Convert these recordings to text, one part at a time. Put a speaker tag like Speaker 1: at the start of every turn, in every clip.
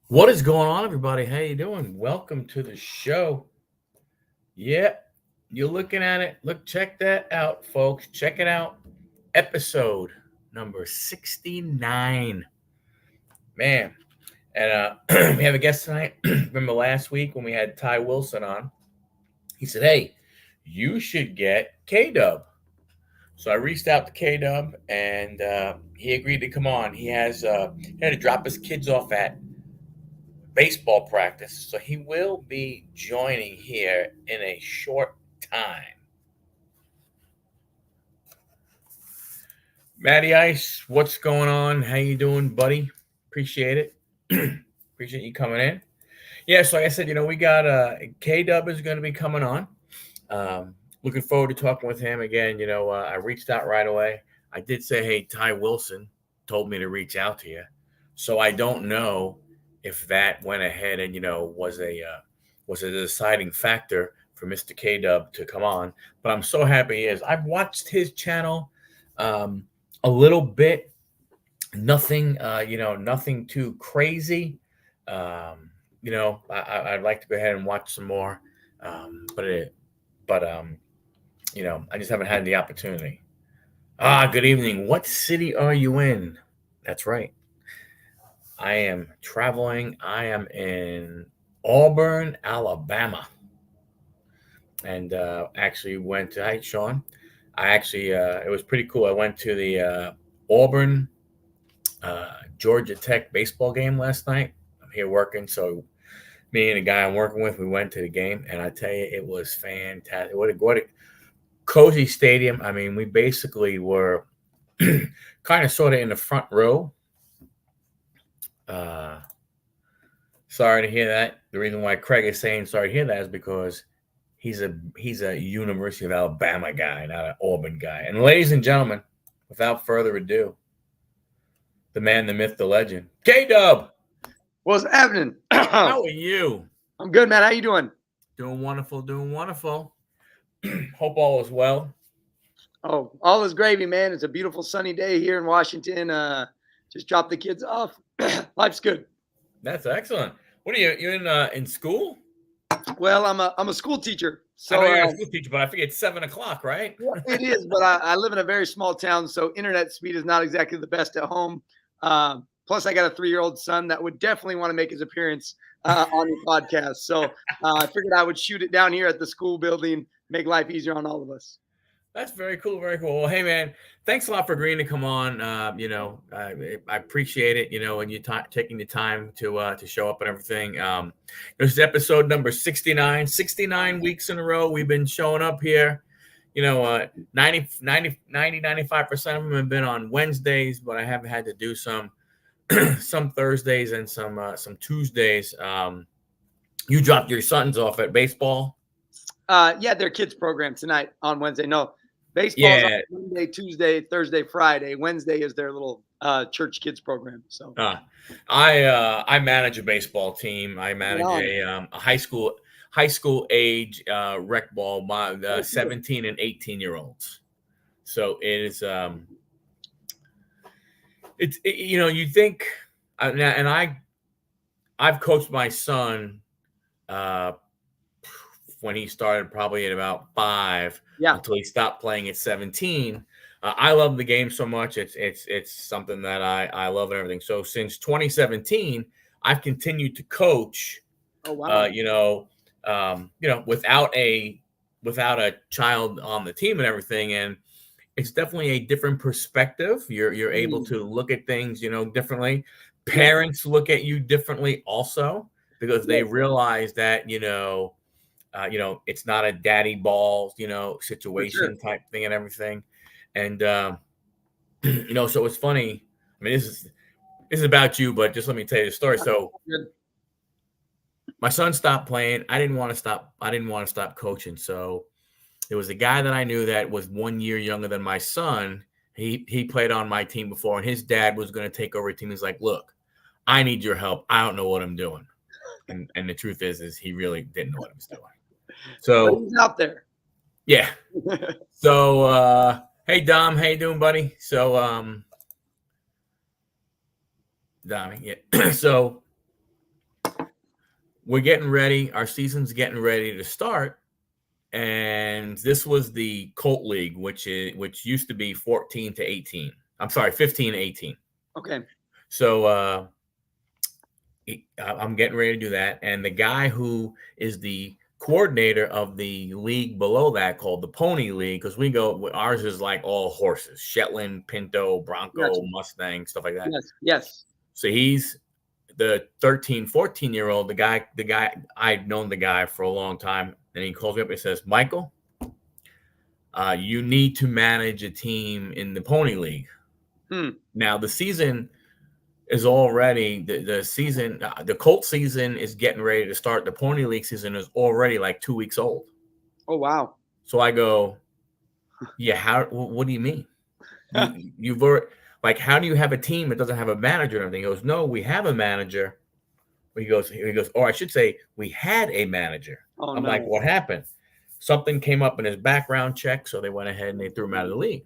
Speaker 1: What is going on, everybody? How you doing? Welcome to the show. Yeah, you're looking at it. Look, check that out, folks. Check it out. Episode number 69. Man, and we have a guest tonight. Remember last week when we had Ty Wilson on? He said, "Hey, you should get K Dub." So I reached out to K Dub, and he agreed to come on. He had to drop his kids off at baseball practice. So he will be joining here in a short time. Matty Ice, what's going on? How you doing, buddy? Appreciate it. Appreciate you coming in. Yeah, so like I said, we got K Dub is going to be coming on. Looking forward to talking with him again. I reached out right away. I did say, hey, Ty Wilson told me to reach out to you. So I don't know if that went ahead and was a deciding factor for Mr. K Dub to come on. But I'm so happy he is. I've watched his channel a little bit. Nothing nothing too crazy. I'd like to go ahead and watch some more. But I just haven't had the opportunity. Good evening. What city are you in? That's right. I am traveling. I am in Auburn, Alabama. And actually went to, hi, Sean. It was pretty cool. I went to the Auburn, Georgia Tech baseball game last night. I'm here working. So me and the guy I'm working with, we went to the game. And I tell you, it was fantastic. What a cozy stadium. I mean, we basically were kind of sort of in the front row. Sorry to hear that. The reason why Craig is saying sorry to hear that is because he's a University of Alabama guy, not an Auburn guy. And ladies and gentlemen, without further ado, the man, the myth, the legend, K-Dub.
Speaker 2: What's happening?
Speaker 1: How are you?
Speaker 2: I'm good, man. How you doing?
Speaker 1: Doing wonderful, doing wonderful. Hope all is well.
Speaker 2: Oh, all is gravy, man. It's a beautiful sunny day here in Washington. Just dropped the kids off. Life's good.
Speaker 1: That's excellent. What are you in school?
Speaker 2: Well, I'm a school teacher. So
Speaker 1: I know you're a school teacher, but I forget it's 7:00, right?
Speaker 2: It is, but I live in a very small town, so internet speed is not exactly the best at home. Plus, I got a 3-year-old son that would definitely want to make his appearance on your podcast. So I figured I would shoot it down here at the school building, make life easier on all of us.
Speaker 1: That's very cool. Very cool. Well, hey, man, thanks a lot for agreeing to come on. I appreciate it, and you taking the time to show up and everything. This is episode number 69, 69 weeks in a row. We've been showing up here. 95% of them have been on Wednesdays, but I haven't had to do some Thursdays and some Tuesdays. You dropped your sons off at baseball.
Speaker 2: Yeah, their kids program tonight on Wednesday. No, baseball's on Monday, Tuesday, Thursday, Friday. Wednesday is their little church kids program. So
Speaker 1: I manage a baseball team. I manage a high school age rec ball by 17 and 18-year-olds. So it is you think, and I've coached my son when he started probably at about 5 until he stopped playing at 17. I love the game so much. It's something that I love and everything. So since 2017, I've continued to coach.
Speaker 2: Oh wow!
Speaker 1: Without a child on the team and everything, and it's definitely a different perspective. You're able to look at things, differently. Parents look at you differently also because they realize that it's not a daddy balls, situation type thing and everything. And, so it's funny. I mean, this is about you, but just let me tell you the story. So my son stopped playing. I didn't want to stop coaching. So there was a guy that I knew that was 1 year younger than my son. He played on my team before, and his dad was going to take over a team. He's like, look, I need your help. I don't know what I'm doing. And the truth is he really didn't know what he was doing. So
Speaker 2: but he's out there.
Speaker 1: Yeah. So hey Dom, how you doing, buddy? So Dom, yeah. So we're getting ready. Our season's getting ready to start. And this was the Colt League, which used to be 14 to 18. I'm sorry, 15 to 18.
Speaker 2: Okay.
Speaker 1: So I'm getting ready to do that. And the guy who is the coordinator of the league below that, called the Pony League, because ours is like all horses: Shetland, Pinto, Bronco,
Speaker 2: Gotcha.
Speaker 1: Mustang, stuff like that.
Speaker 2: Yes.
Speaker 1: So he's the 13, 14-year-old, the guy, I'd known the guy for a long time. And he calls me up and says, Michael, you need to manage a team in the Pony League. Now the season is already the season. The Colt season is getting ready to start. The Pony League season is already like 2 weeks old.
Speaker 2: Oh, wow.
Speaker 1: So I go, yeah. What do you mean? You've already, like, how do you have a team that doesn't have a manager and everything? He goes, no, we have a manager. He goes, or I should say, we had a manager.
Speaker 2: Oh,
Speaker 1: I'm
Speaker 2: no.
Speaker 1: like, what happened? Something came up in his background check, so they went ahead and they threw him out of the league.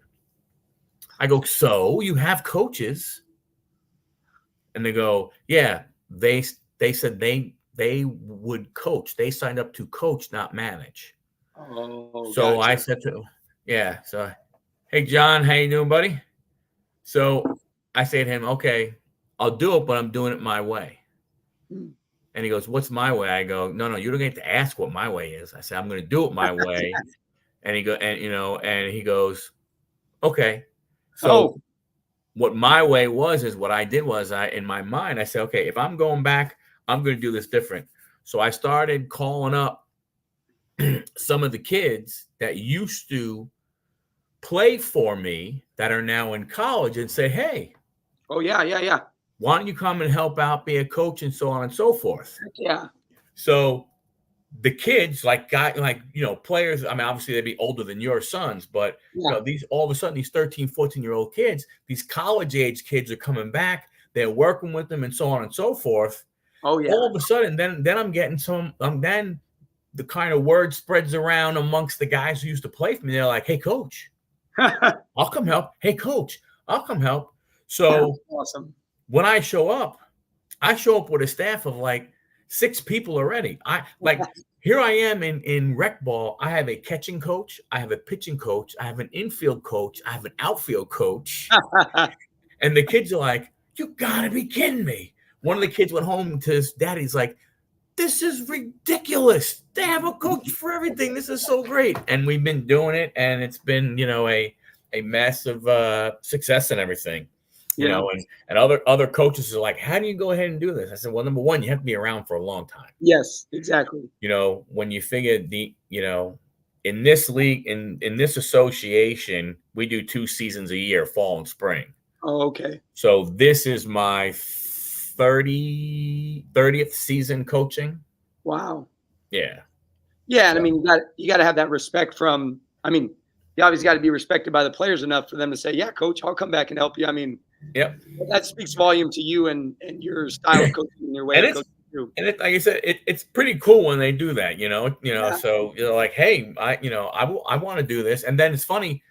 Speaker 1: I go, so you have coaches? And they go, yeah. They said they would coach. They signed up to coach, not manage.
Speaker 2: Oh,
Speaker 1: so
Speaker 2: gotcha.
Speaker 1: I said to him, yeah. So, hey, John, how you doing, buddy? So I say to him, okay, I'll do it, but I'm doing it my way. And he goes, what's my way? I go, no, you don't get to ask what my way is. I said, I'm going to do it my way. And he goes, okay. So what my way is what I did was in my mind, I said, okay, if I'm going back, I'm going to do this different. So I started calling up some of the kids that used to play for me that are now in college and say, hey.
Speaker 2: Oh, yeah.
Speaker 1: Why don't you come and help out, be a coach, and so on and so forth?
Speaker 2: Yeah.
Speaker 1: So the kids, players, I mean, obviously they'd be older than your sons, but these, all of a sudden, these 13, 14-year-old kids, these college age kids are coming back. They're working with them and so on and so forth.
Speaker 2: Oh, yeah.
Speaker 1: All of a sudden, then I'm getting then the kind of word spreads around amongst the guys who used to play for me. They're like, hey, coach, I'll come help. Hey, coach, I'll come help. So
Speaker 2: awesome.
Speaker 1: When I show up with a staff of like 6 people already. Here I am in rec ball. I have a catching coach. I have a pitching coach. I have an infield coach. I have an outfield coach. And the kids are like, you gotta be kidding me. One of the kids went home to his daddy's like, this is ridiculous. They have a coach for everything. This is so great. And we've been doing it, and it's been, a massive success and everything. And other coaches are like, how do you go ahead and do this? I said, well, number one, you have to be around for a long time.
Speaker 2: Yes, exactly.
Speaker 1: When you figure in this league, in this association, we do 2 seasons a year, fall and spring.
Speaker 2: Oh, okay.
Speaker 1: So this is my 30th season coaching.
Speaker 2: Wow.
Speaker 1: Yeah.
Speaker 2: Yeah. And I mean, you got to have that respect you obviously got to be respected by the players enough for them to say, yeah, coach, I'll come back and help you. I mean,
Speaker 1: yep.
Speaker 2: That speaks volume to you and your style of coaching and your way of coaching too.
Speaker 1: And like I said, it's pretty cool when they do that, yeah. So you're like, hey, I want to do this. And then it's funny.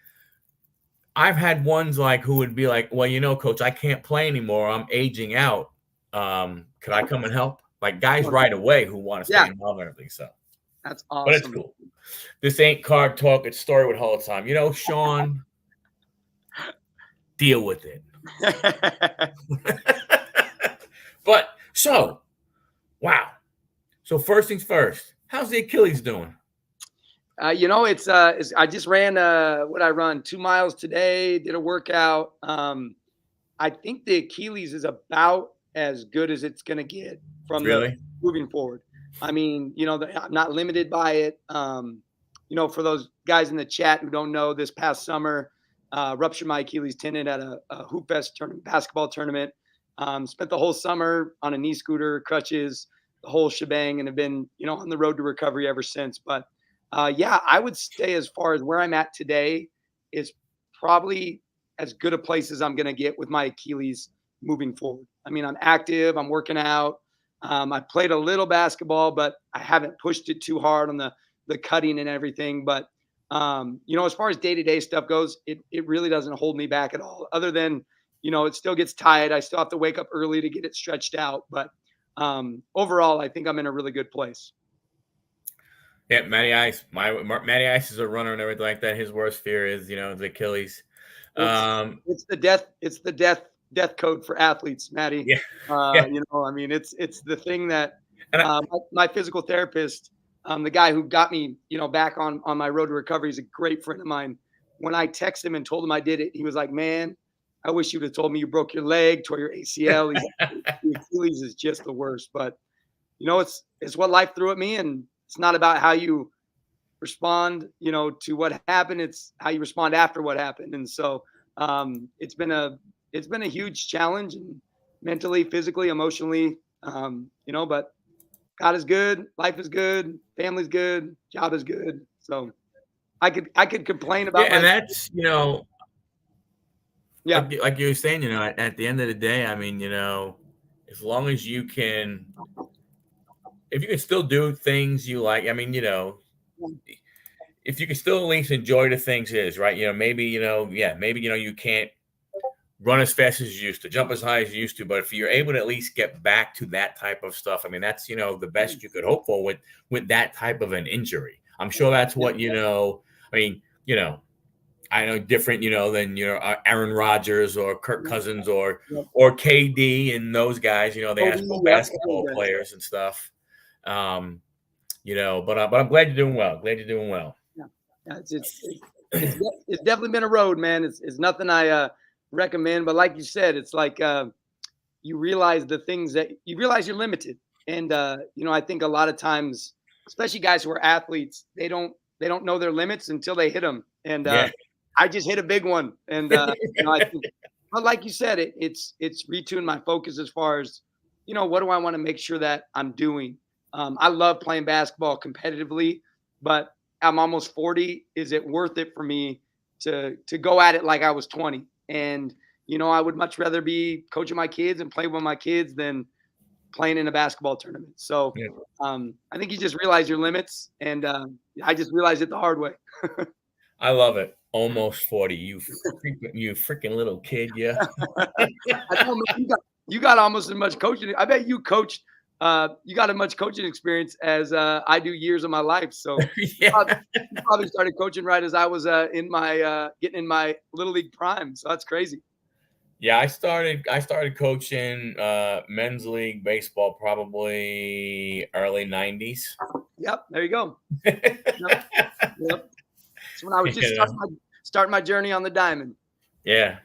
Speaker 1: I've had ones like who would be like, well, coach, I can't play anymore. I'm aging out. Could I come and help? Like guys right away who want to stay involved and everything. So
Speaker 2: that's awesome.
Speaker 1: But it's cool. This ain't card talk. It's story with Huddle time. Sean, deal with it. But wow. So first things first, how's the Achilles doing?
Speaker 2: It's I just ran what I run 2 miles today, did a workout. I think the Achilles is about as good as it's going to get from moving forward. I mean, I'm not limited by it. For those guys in the chat who don't know, this past summer, ruptured my Achilles tendon at a Hoop Fest basketball tournament. Spent the whole summer on a knee scooter, crutches, the whole shebang, and have been, on the road to recovery ever since. But I would say as far as where I'm at today is probably as good a place as I'm going to get with my Achilles moving forward. I mean, I'm active, I'm working out. I played a little basketball, but I haven't pushed it too hard on the cutting and everything. But, as far as day-to-day stuff goes, it really doesn't hold me back at all, other than, it still gets tired. I still have to wake up early to get it stretched out. But overall, I think I'm in a really good place.
Speaker 1: Yeah, Matty Ice. Matty Ice is a runner and everything like that. His worst fear is, the Achilles.
Speaker 2: It's
Speaker 1: Um,
Speaker 2: it's the death code for athletes, Maddie.
Speaker 1: yeah, yeah,
Speaker 2: I mean, it's the thing that
Speaker 1: and
Speaker 2: my physical therapist, the guy who got me, back on my road to recovery, is a great friend of mine. When I texted him and told him I did it, he was like, "Man, I wish you would have told me you broke your leg, tore your ACL." He's like, the Achilles is just the worst, but it's what life threw at me, and it's not about how you respond, to what happened. It's how you respond after what happened. And so it's been a huge challenge, and mentally, physically, emotionally, but God is good, life is good, family's good, job is good. So I could complain
Speaker 1: yeah,
Speaker 2: about
Speaker 1: and
Speaker 2: my
Speaker 1: that's
Speaker 2: yeah.
Speaker 1: like you were saying, at the end of the day, I mean, as long as if you can still do things you like, I mean, if you can still at least enjoy the things it is, right? Maybe, maybe, you can't run as fast as you used to, jump as high as you used to, but if you're able to at least get back to that type of stuff, I mean, that's, the best you could hope for with that type of an injury. I'm sure that's what, I mean, I know different, than Aaron Rodgers or Kirk Cousins or KD and those guys. They
Speaker 2: Kobe,
Speaker 1: ask pro
Speaker 2: yep,
Speaker 1: basketball players and stuff. But I'm glad you're doing well. Glad you're doing well.
Speaker 2: yeah. Yeah, it's definitely been a road, man. It's nothing I recommend, but like you said, it's like you realize you're limited. And I think a lot of times, especially guys who are athletes, they don't know their limits until they hit them. And
Speaker 1: Yeah,
Speaker 2: I just hit a big one. And I think, but like you said, it's retuned my focus as far as, what do I want to make sure that I'm doing. I love playing basketball competitively, but I'm almost 40. Is it worth it for me to go at it like I was 20? And I would much rather be coaching my kids and playing with my kids than playing in a basketball tournament. So
Speaker 1: yeah.
Speaker 2: I think you just realize your limits, and I just realized it the hard way.
Speaker 1: I love it. Almost 40. You freaking little kid. Yeah.
Speaker 2: I know, man, you got almost as much coaching. I bet you coached. You got as much coaching experience as I do years of my life. So
Speaker 1: Yeah.
Speaker 2: you probably started coaching right as I was in my getting in my little league prime. So that's crazy.
Speaker 1: Yeah, I started coaching men's league baseball probably early 90s.
Speaker 2: Yep, there you go. Yep, yep. So when I was just
Speaker 1: You know?
Speaker 2: starting my journey on the diamond.
Speaker 1: Yeah.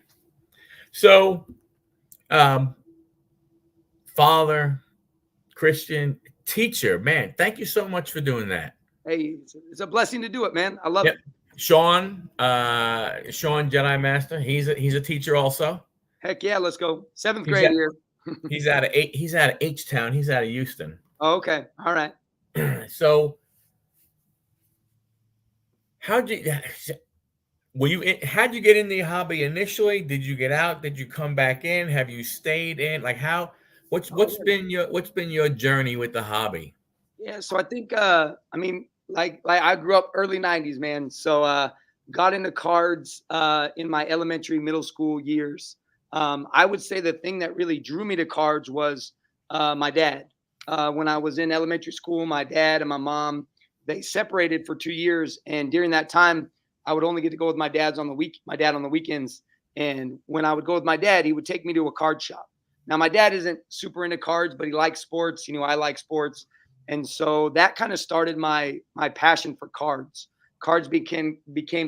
Speaker 1: So, um, father, Christian, teacher, man, thank you so much for doing that.
Speaker 2: Hey, it's a blessing to do it, man. I love
Speaker 1: Yep.
Speaker 2: it.
Speaker 1: Sean Jedi Master, he's a teacher also.
Speaker 2: Heck yeah, let's go. Seventh
Speaker 1: He's
Speaker 2: grade
Speaker 1: at
Speaker 2: here.
Speaker 1: he's out of H Town. He's out of Houston.
Speaker 2: Oh, okay. All right.
Speaker 1: So how'd you how'd you get in the hobby initially? Did you get out? Did you come back in? Have you stayed in? Like what's
Speaker 2: Oh,
Speaker 1: what's
Speaker 2: yeah.
Speaker 1: been your journey with the hobby?
Speaker 2: Yeah, so I think I mean like I grew up early 90s, man. So got into cards in my elementary, middle school years. I would say the thing that really drew me to cards was my dad. When I was in elementary school, my dad and my mom, they separated for 2 years, and during that time I would only get to go with my dad on the weekends. And when I would go with my dad, he would take me to a card shop. Now my dad isn't super into cards, but he likes sports. I like sports, and so that kind of started my passion for cards. Cards became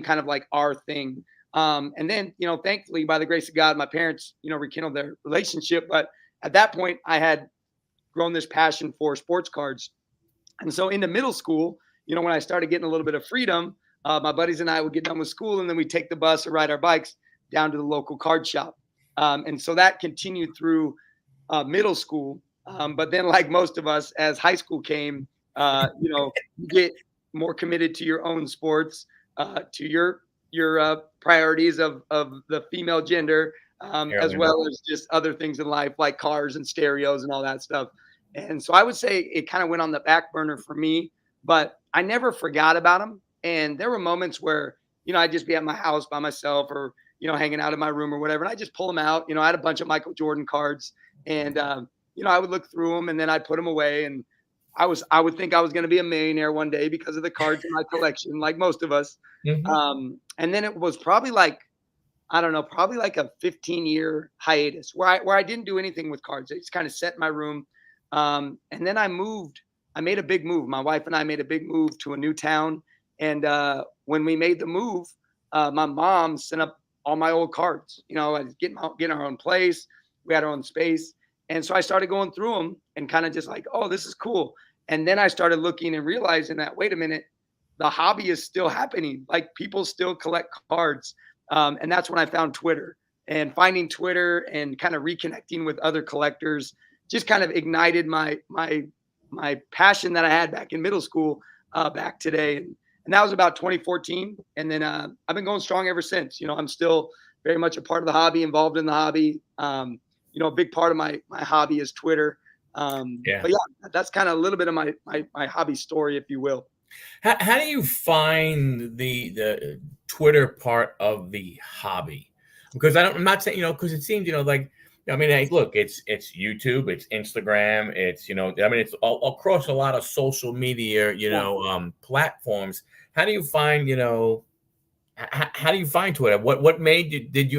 Speaker 2: kind of like our thing. And then, thankfully, by the grace of God, my parents, rekindled their relationship. But at that point, I had grown this passion for sports cards. And so into middle school, when I started getting a little bit of freedom, my buddies and I would get done with school, and then we'd take the bus or ride our bikes down to the local card shop. And so that continued through middle school. But then, like most of us, as high school came, you get more committed to your own sports, to your priorities of the female gender,
Speaker 1: Yeah,
Speaker 2: as well as just other things in life like cars and stereos and all that stuff. And so I would say it kind of went on the back burner for me, but I never forgot about them. And there were moments where I'd just be at my house by myself, or hanging out in my room or whatever, and I just pull them out. I had a bunch of Michael Jordan cards, and I would look through them and then I'd put them away. And I would think I was going to be a millionaire one day because of the cards in my collection, like most of us. And then it was probably like, I don't know, probably like a 15-year hiatus where I didn't do anything with cards. I just kind of sat in my room. And then I made a big move. My wife and I made a big move to a new town. And when we made the move, my mom sent up all my old cards, getting our own place. We had our own space. And so I started going through them and kind of just like, oh, this is cool. And then I started looking and realizing that, wait a minute, the hobby is still happening. Like people still collect cards. And that's when I found Twitter, and finding Twitter and kind of reconnecting with other collectors just kind of ignited my passion that I had back in middle school back today. And that was about 2014. And then I've been going strong ever since. I'm still very much a part of the hobby, involved in the hobby. A big part of my hobby is Twitter. But yeah, that's kind of a little bit of my hobby story, if you will.
Speaker 1: How do you find the Twitter part of the hobby? Because I'm not saying, because it seems, like, I mean, hey, look, it's YouTube, it's Instagram, it's, it's all across a lot of social media, platforms. How do you find, how do you find Twitter? What made you, did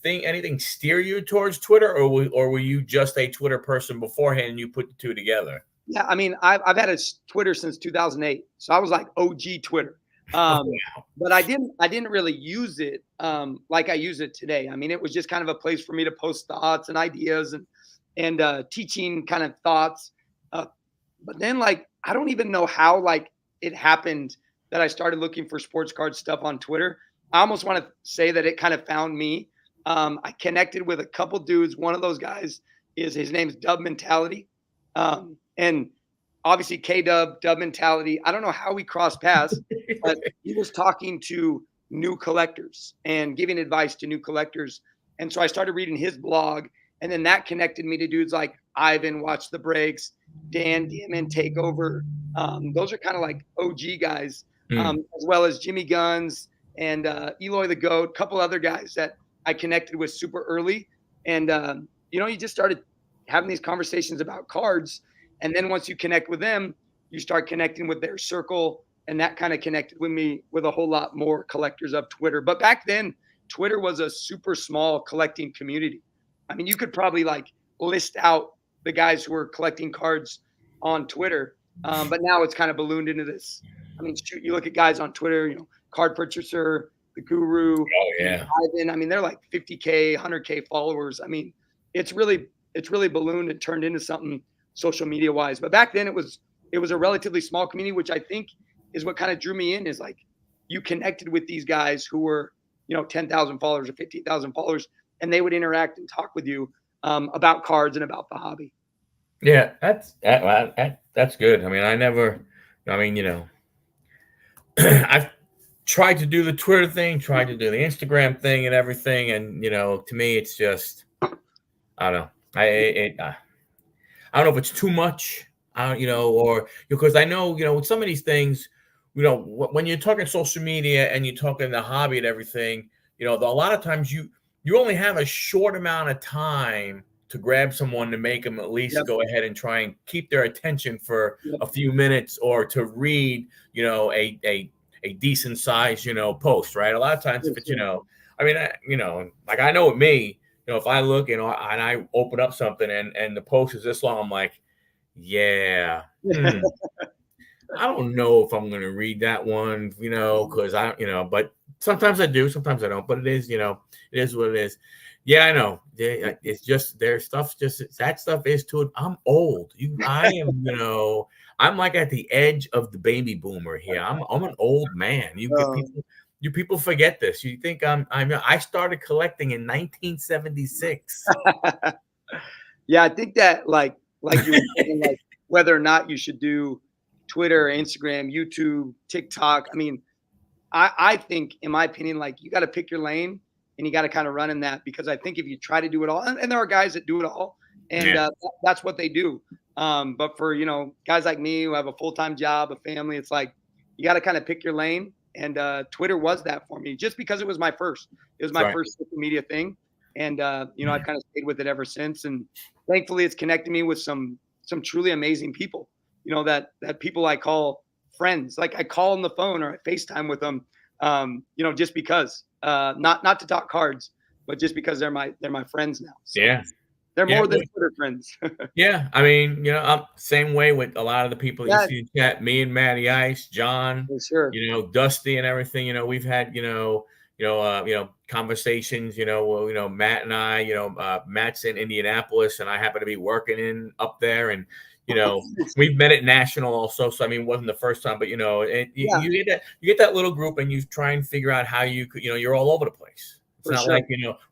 Speaker 1: anything steer you towards Twitter, or were you just a Twitter person beforehand and you put the two together?
Speaker 2: Yeah, I mean, I've had a Twitter since 2008, so I was like OG Twitter. But I didn't really use it like I use it today. I mean, it was just kind of a place for me to post thoughts and ideas and teaching kind of thoughts. But then, like, I don't even know how like it happened that I started looking for sports card stuff on Twitter. I almost want to say that it kind of found me. I connected with a couple dudes. One of those guys his name's Dub Mentality. And obviously Dub Mentality. I don't know how we crossed paths, but he was talking to new collectors and giving advice to new collectors. And so I started reading his blog, and then that connected me to dudes like Ivan, Watch the Breaks, Dan Diamond, Takeover. Those are kind of like OG guys, as well as Jimmy Guns and Eloy the Goat, a couple other guys that I connected with super early. And, you just started having these conversations about cards. And then once you connect with them, you start connecting with their circle. And that kind of connected with me with a whole lot more collectors of Twitter. But back then, Twitter was a super small collecting community. I mean, you could probably like list out the guys who were collecting cards on Twitter. But now it's kind of ballooned into this. I mean, shoot, you look at guys on Twitter, Card Purchaser, The Guru, Ivan. I mean, they're like 50K, 100K followers. I mean, it's really ballooned and turned into something social media wise. But back then it was a relatively small community, which I think is what kind of drew me in, is like you connected with these guys who were, 10,000 followers or 15,000 followers, and they would interact and talk with you about cards and about the hobby.
Speaker 1: Yeah, that's good. I mean, I've tried to do the Twitter thing, tried to do the Instagram thing and everything. And, to me, it's just, I don't know. I don't know if it's too much, or because I know, with some of these things, when you're talking social media and you're talking the hobby and everything, a lot of times you only have a short amount of time to grab someone to make them at least go ahead and try and keep their attention for a few minutes, or to read, a decent size, post, right? A lot of times if it's, like I know with me, if I look, and I open up something and the post is this long, I'm like, I don't know if I'm going to read that one, because but sometimes I do, sometimes I don't, but it is, it is what it is. Yeah, I know. It's just their stuff. That stuff is too. I'm old. I am. I'm like at the edge of the baby boomer here. I'm an old man. You people forget this. You think I started collecting in 1976.
Speaker 2: Yeah, I think that like you were saying, like whether or not you should do Twitter, Instagram, YouTube, TikTok. I mean, I think, in my opinion, like you got to pick your lane and you got to kind of run in that, because I think if you try to do it all, and there are guys that do it all, and that's what they do. But for, guys like me who have a full-time job, a family, it's like you got to kind of pick your lane. And Twitter was that for me, just because it was my first social media thing. And, I've kind of stayed with it ever since. And thankfully it's connected me with some truly amazing people, that people I call friends. Like I call on the phone or I FaceTime with them, just because, not to talk cards, but just because they're my friends now. So
Speaker 1: Yeah.
Speaker 2: they're
Speaker 1: Yeah.
Speaker 2: more than Twitter friends.
Speaker 1: Yeah. I mean, I'm same way with a lot of the people that you
Speaker 2: Yeah,
Speaker 1: see in chat, me and Matty Ice, John,
Speaker 2: for sure.
Speaker 1: Dusty and everything, we've had, conversations, Matt and I, Matt's in Indianapolis and I happen to be working in up there. And, we've met at National also. So, I mean, it wasn't the first time, but,
Speaker 2: Yeah,
Speaker 1: you get that little group and you try and figure out how you could, you're all over the place. It's
Speaker 2: for
Speaker 1: not
Speaker 2: sure.
Speaker 1: like,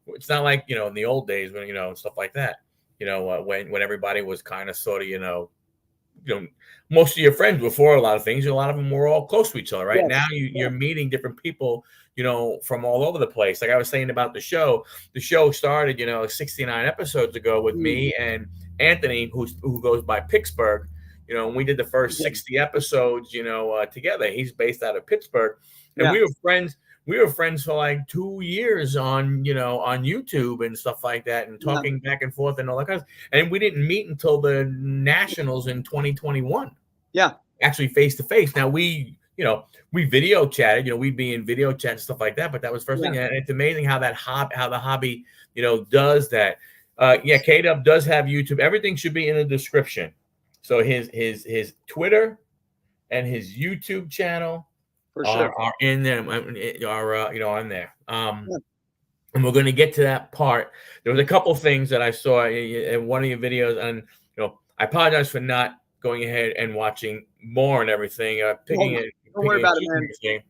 Speaker 1: it's not like, in the old days when, stuff like that, when everybody was kind of sort of, most of your friends before a lot of things, a lot of them were all close to each other. Right now,
Speaker 2: Yes.
Speaker 1: you're meeting different people, from all over the place. Like I was saying about the show started, 69 episodes ago with
Speaker 2: Mm,
Speaker 1: me and Anthony, who goes by Pittsburgh, and we did the first
Speaker 2: okay.
Speaker 1: 60 episodes, together. He's based out of Pittsburgh, and
Speaker 2: Yeah.
Speaker 1: we were friends for like 2 years on YouTube and stuff like that, and
Speaker 2: Yeah.
Speaker 1: talking back and forth and all that kind of. And we didn't meet until the Nationals in 2021,
Speaker 2: Yeah.
Speaker 1: actually face to face. Now we video chatted, we'd be in video chat and stuff like that, but that was the first
Speaker 2: Yeah.
Speaker 1: thing. And it's amazing how the hobby, does that. K-Dub does have YouTube. Everything should be in the description. So his Twitter and his YouTube channel
Speaker 2: For sure.
Speaker 1: are in there, are in there.
Speaker 2: Yeah.
Speaker 1: And we're going to get to that part. There was a couple things that I saw in one of your videos, and I apologize for not going ahead and watching more and everything, picking
Speaker 2: Don't worry about it, man.
Speaker 1: everything.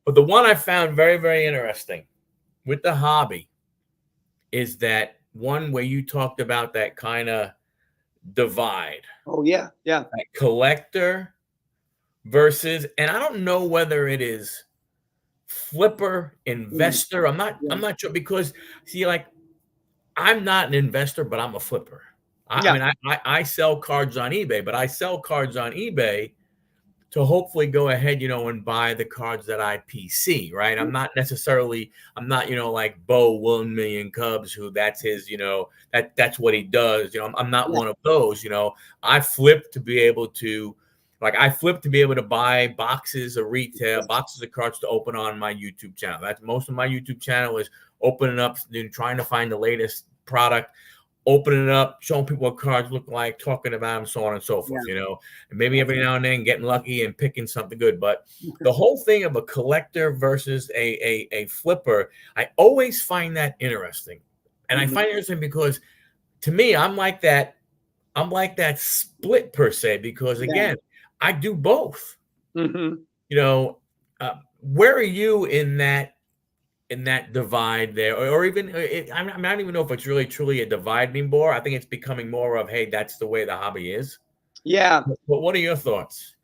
Speaker 1: But the one I found very, very interesting with the hobby is that one where you talked about that kind of divide,
Speaker 2: Oh yeah. Yeah.
Speaker 1: that collector versus, and I don't know whether it is flipper, investor. I'm
Speaker 2: Yeah.
Speaker 1: not sure, because see, like, I'm not an investor, but I'm a flipper. I
Speaker 2: Yeah.
Speaker 1: mean, I sell cards on eBay, but I sell cards on eBay to hopefully go ahead, and buy the cards that I PC, right? I'm not, like Bo 1 million Cubs, who that's his, that's what he does. I'm not
Speaker 2: Yeah.
Speaker 1: one of those, I flip to be able to, buy boxes of retail, boxes of cards to open on my YouTube channel. That's most of my YouTube channel is opening up, trying to find the latest product, opening it up, showing people what cards look like, talking about them, so on and so forth,
Speaker 2: Yeah.
Speaker 1: and maybe every now and then getting lucky and picking something good. But the whole thing of a collector versus a flipper, I always find that interesting. And I find it interesting because, to me, I'm like that split per se, because
Speaker 2: Yeah.
Speaker 1: again, I do both.
Speaker 2: Mm-hmm.
Speaker 1: Where are you in that divide there, or even I don't even know if it's really truly a divide anymore. I think it's becoming more of, hey, that's the way the hobby is.
Speaker 2: Yeah.
Speaker 1: But what are your thoughts?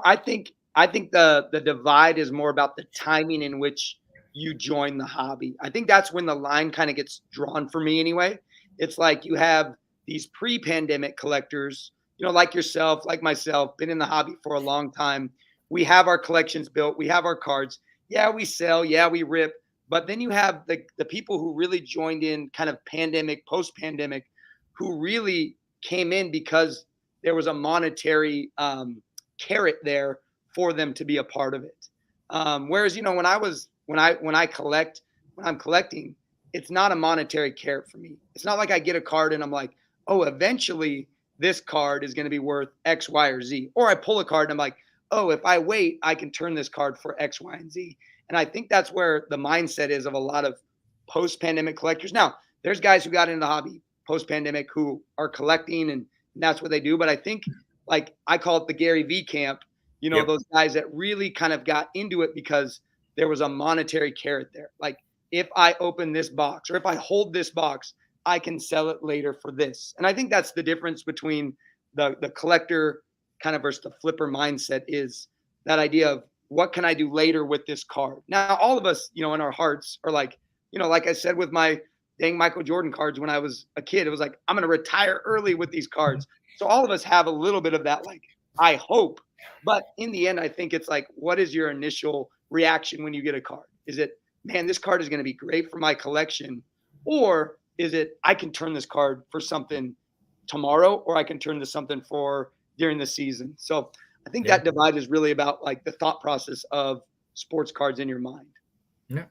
Speaker 2: I think the divide is more about the timing in which you join the hobby. I think that's when the line kind of gets drawn for me anyway. It's like you have these pre-pandemic collectors, like yourself, like myself, been in the hobby for a long time. We have our collections built, we have our cards. Yeah, we sell, yeah, we rip. But then you have the people who really joined in kind of pandemic, post-pandemic, who really came in because there was a monetary carrot there for them to be a part of it. Whereas, when I'm collecting, it's not a monetary carrot for me. It's not like I get a card and I'm like, oh, eventually this card is going to be worth X, Y, or Z. Or I pull a card and I'm like, oh, if I wait, I can turn this card for X, Y, and Z. And I think that's where the mindset is of a lot of post-pandemic collectors. Now, there's guys who got into the hobby post-pandemic who are collecting, and that's what they do. But I think, like, I call it the Gary V camp,
Speaker 1: Yep.
Speaker 2: those guys that really kind of got into it because there was a monetary carrot there. Like, if I open this box or if I hold this box, I can sell it later for this. And I think that's the difference between the collector kind of versus the flipper mindset, is that idea of, what can I do later with this card? Now, all of us, in our hearts are like, like I said with my dang Michael Jordan cards when I was a kid, it was like, I'm going to retire early with these cards. So all of us have a little bit of that, like, I hope. But in the end, I think it's like, what is your initial reaction when you get a card? Is it, man, this card is going to be great for my collection? Or is it, I can turn this card for something tomorrow, or I can turn to something for during the season. So I think
Speaker 1: Yeah.
Speaker 2: that divide is really about like the thought process of sports cards in your mind.
Speaker 1: Yeah.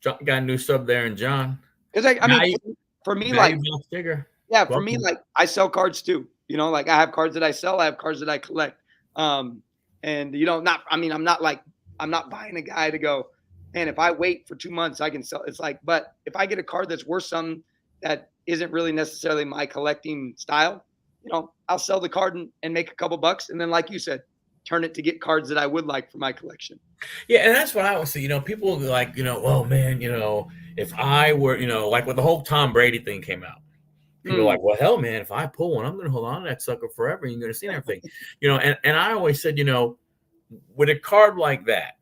Speaker 1: John, got a new sub there, and John.
Speaker 2: Because I
Speaker 1: Now
Speaker 2: mean,
Speaker 1: you,
Speaker 2: for me,
Speaker 1: now you
Speaker 2: like,
Speaker 1: bounce bigger.
Speaker 2: yeah, for me,
Speaker 1: Welcome.
Speaker 2: like I sell cards too. You know, like I have cards that I sell, I have cards that I collect. And I'm not like I'm not buying a guy to go, and if I wait for 2 months, I can sell. It's like, but if I get a card that's worth something that isn't really necessarily my collecting style, I'll sell the card and make a couple bucks, and then, like you said, turn it to get cards that I would like for my collection.
Speaker 1: Yeah, and that's what I would say. People like, oh man, if I were, like when the whole Tom Brady thing came out, people are
Speaker 2: Mm,
Speaker 1: like, well, hell, man, if I pull one, I'm going to hold on to that sucker forever. You're going to see everything, and I always said, with a card like that,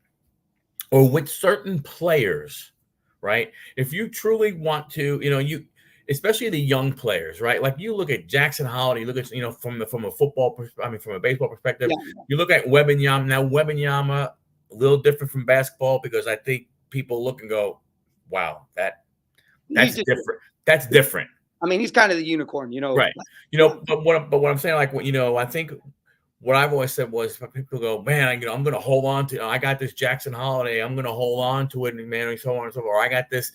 Speaker 1: or with certain players, right? If you truly want to, especially the young players, right? Like you look at Jackson Holiday, you look at, from a football, from a baseball perspective,
Speaker 2: yeah,
Speaker 1: you look at Wembanyama. Now Wembanyama, a little different from basketball because I think people look and go, wow,
Speaker 2: he's
Speaker 1: that's
Speaker 2: just.
Speaker 1: different. That's different.
Speaker 2: I mean, he's kind of the unicorn,
Speaker 1: Right.
Speaker 2: like, yeah.
Speaker 1: But what I'm saying, like, I think what I've always said was people go, man, I'm going to hold on to, I got this Jackson Holiday. I'm going to hold on to it. And man, and so on and so forth. Or I got this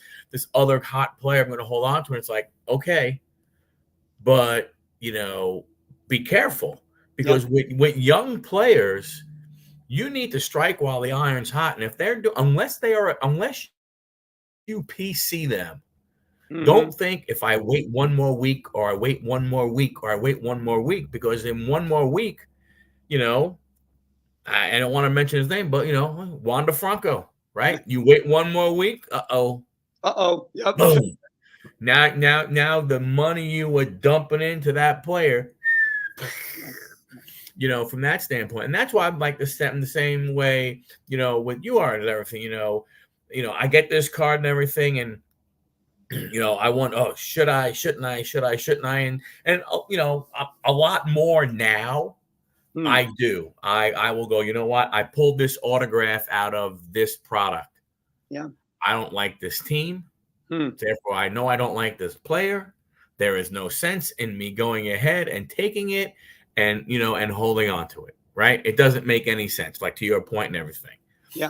Speaker 1: other hot player. I'm going to hold on to it. It's like, okay, but, be careful because
Speaker 2: Yep.
Speaker 1: with young players, you need to strike while the iron's hot. And if unless you PC them,
Speaker 2: Mm-hmm.
Speaker 1: don't think if I wait one more week or I wait one more week or I wait one more week, because in one more week, I don't want to mention his name, but Wanda Franco, right? You wait one more week,
Speaker 2: Yep.
Speaker 1: boom. Now the money you were dumping into that player, from that standpoint. And that's why I'm like the same way, with you are and everything, I get this card and everything, and I want, should I, shouldn't I? And a lot more now.
Speaker 2: Mm,
Speaker 1: I do. I will go, you know what? I pulled this autograph out of this product.
Speaker 2: yeah.
Speaker 1: I don't like this team.
Speaker 2: Mm,
Speaker 1: Therefore, I know I don't like this player. There is no sense in me going ahead and taking it and, and holding on to it. Right. It doesn't make any sense, like to your point and everything,
Speaker 2: yeah.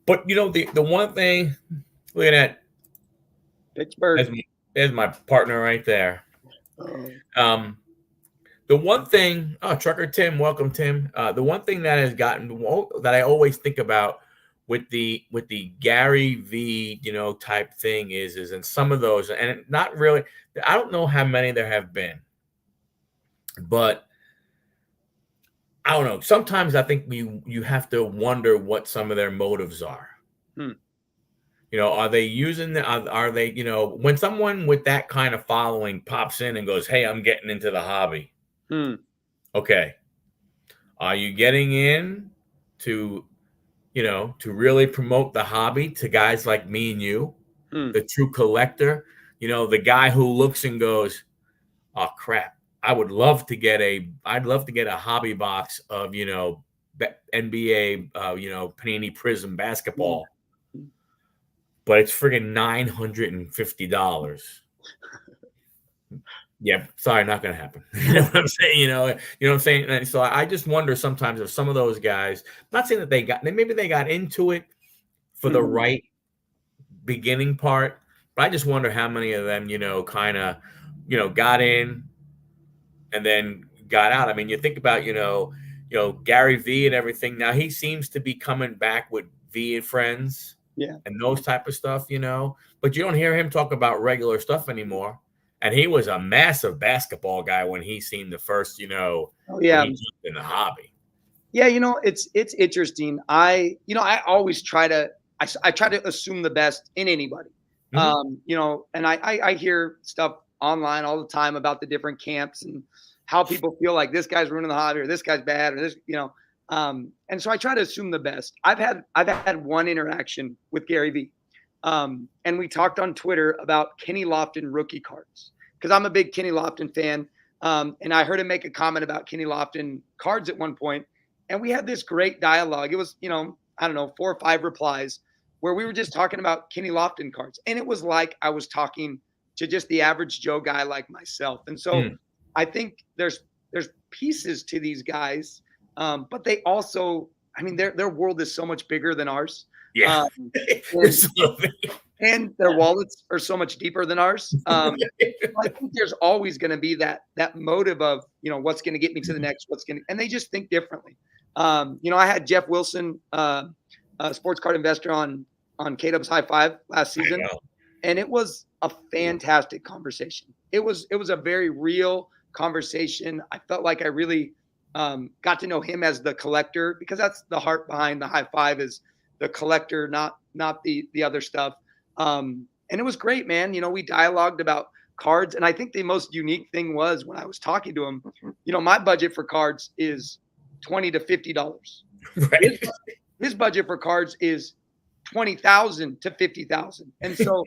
Speaker 1: But, the one thing, look at that.
Speaker 2: Pittsburgh.
Speaker 1: There's my partner right there.
Speaker 2: Oh,
Speaker 1: The one thing, Trucker Tim, welcome Tim. The one thing that that I always think about with the Gary V, type thing is in some of those, and not really. I don't know how many there have been, but I don't know. Sometimes I think you have to wonder what some of their motives are.
Speaker 2: hmm.
Speaker 1: Are they using are they, when someone with that kind of following pops in and goes, "Hey, I'm getting into the hobby."
Speaker 2: Hmm.
Speaker 1: Okay. Are you getting in to, to really promote the hobby to guys like me and you,
Speaker 2: Hmm.
Speaker 1: the true collector, the guy who looks and goes, "Oh crap. I'd love to get a hobby box of, NBA, Panini Prism
Speaker 2: Yeah.
Speaker 1: basketball, but it's friggin' $950." Yeah, sorry, not gonna happen. You know what I'm saying? What I'm saying. And so I just wonder sometimes if some of those guys, not saying that maybe they got into it for the
Speaker 2: Mhm.
Speaker 1: right beginning part, but I just wonder how many of them, kind of, got in and then got out. I mean, you think about, Gary V and everything. Now he seems to be coming back with V and Friends
Speaker 2: Yeah.
Speaker 1: and those type of stuff, but you don't hear him talk about regular stuff anymore. And he was a massive basketball guy when he seen the first,
Speaker 2: Oh,
Speaker 1: when
Speaker 2: yeah.
Speaker 1: he jumped in the hobby.
Speaker 2: Yeah. It's interesting. I always try to, I try to assume the best in anybody.
Speaker 1: Mhm.
Speaker 2: And I hear stuff online all the time about the different camps and how people feel like this guy's ruining the hobby or this guy's bad or and so I try to assume the best. I've had one interaction with Gary V. And we talked on Twitter about Kenny Lofton rookie cards because I'm a big Kenny Lofton fan. And I heard him make a comment about Kenny Lofton cards at one point, and we had this great dialogue. It was, I don't know, 4 or 5 replies where we were just talking about Kenny Lofton cards, and it was like I was talking to just the average Joe guy like myself. And so I think there's pieces to these guys, but they also, I mean, their world is so much bigger than ours.
Speaker 1: Yeah.
Speaker 2: And their wallets are so much deeper than ours. I think there's always going to be that motive of, what's going to get me to the next, and they just think differently. I had Jeff Wilson, a sports card investor on K-Dub's High Five last season, and it was a fantastic conversation. It was a very real conversation. I felt like I really got to know him as the collector, because that's the heart behind the High Five, is the collector, not the other stuff. And it was great, man. We dialogued about cards, and I think the most unique thing was when I was talking to him, my budget for cards is $20 to $50.
Speaker 1: Right.
Speaker 2: His budget for cards is $20,000 to $50,000. And so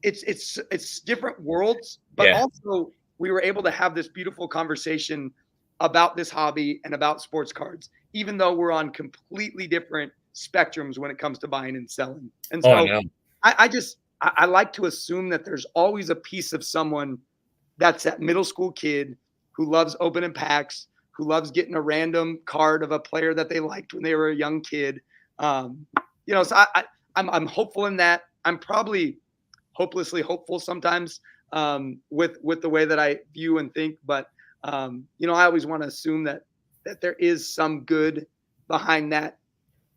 Speaker 2: it's different worlds, but also we were able to have this beautiful conversation about this hobby and about sports cards, even though we're on completely different spectrums when it comes to buying and selling. And so I like to assume that there's always a piece of someone that's that middle school kid who loves opening packs, who loves getting a random card of a player that they liked when they were a young kid. So I'm hopeful in that. I'm probably hopelessly hopeful sometimes with the way that I view and think. But, I always want to assume that there is some good behind that,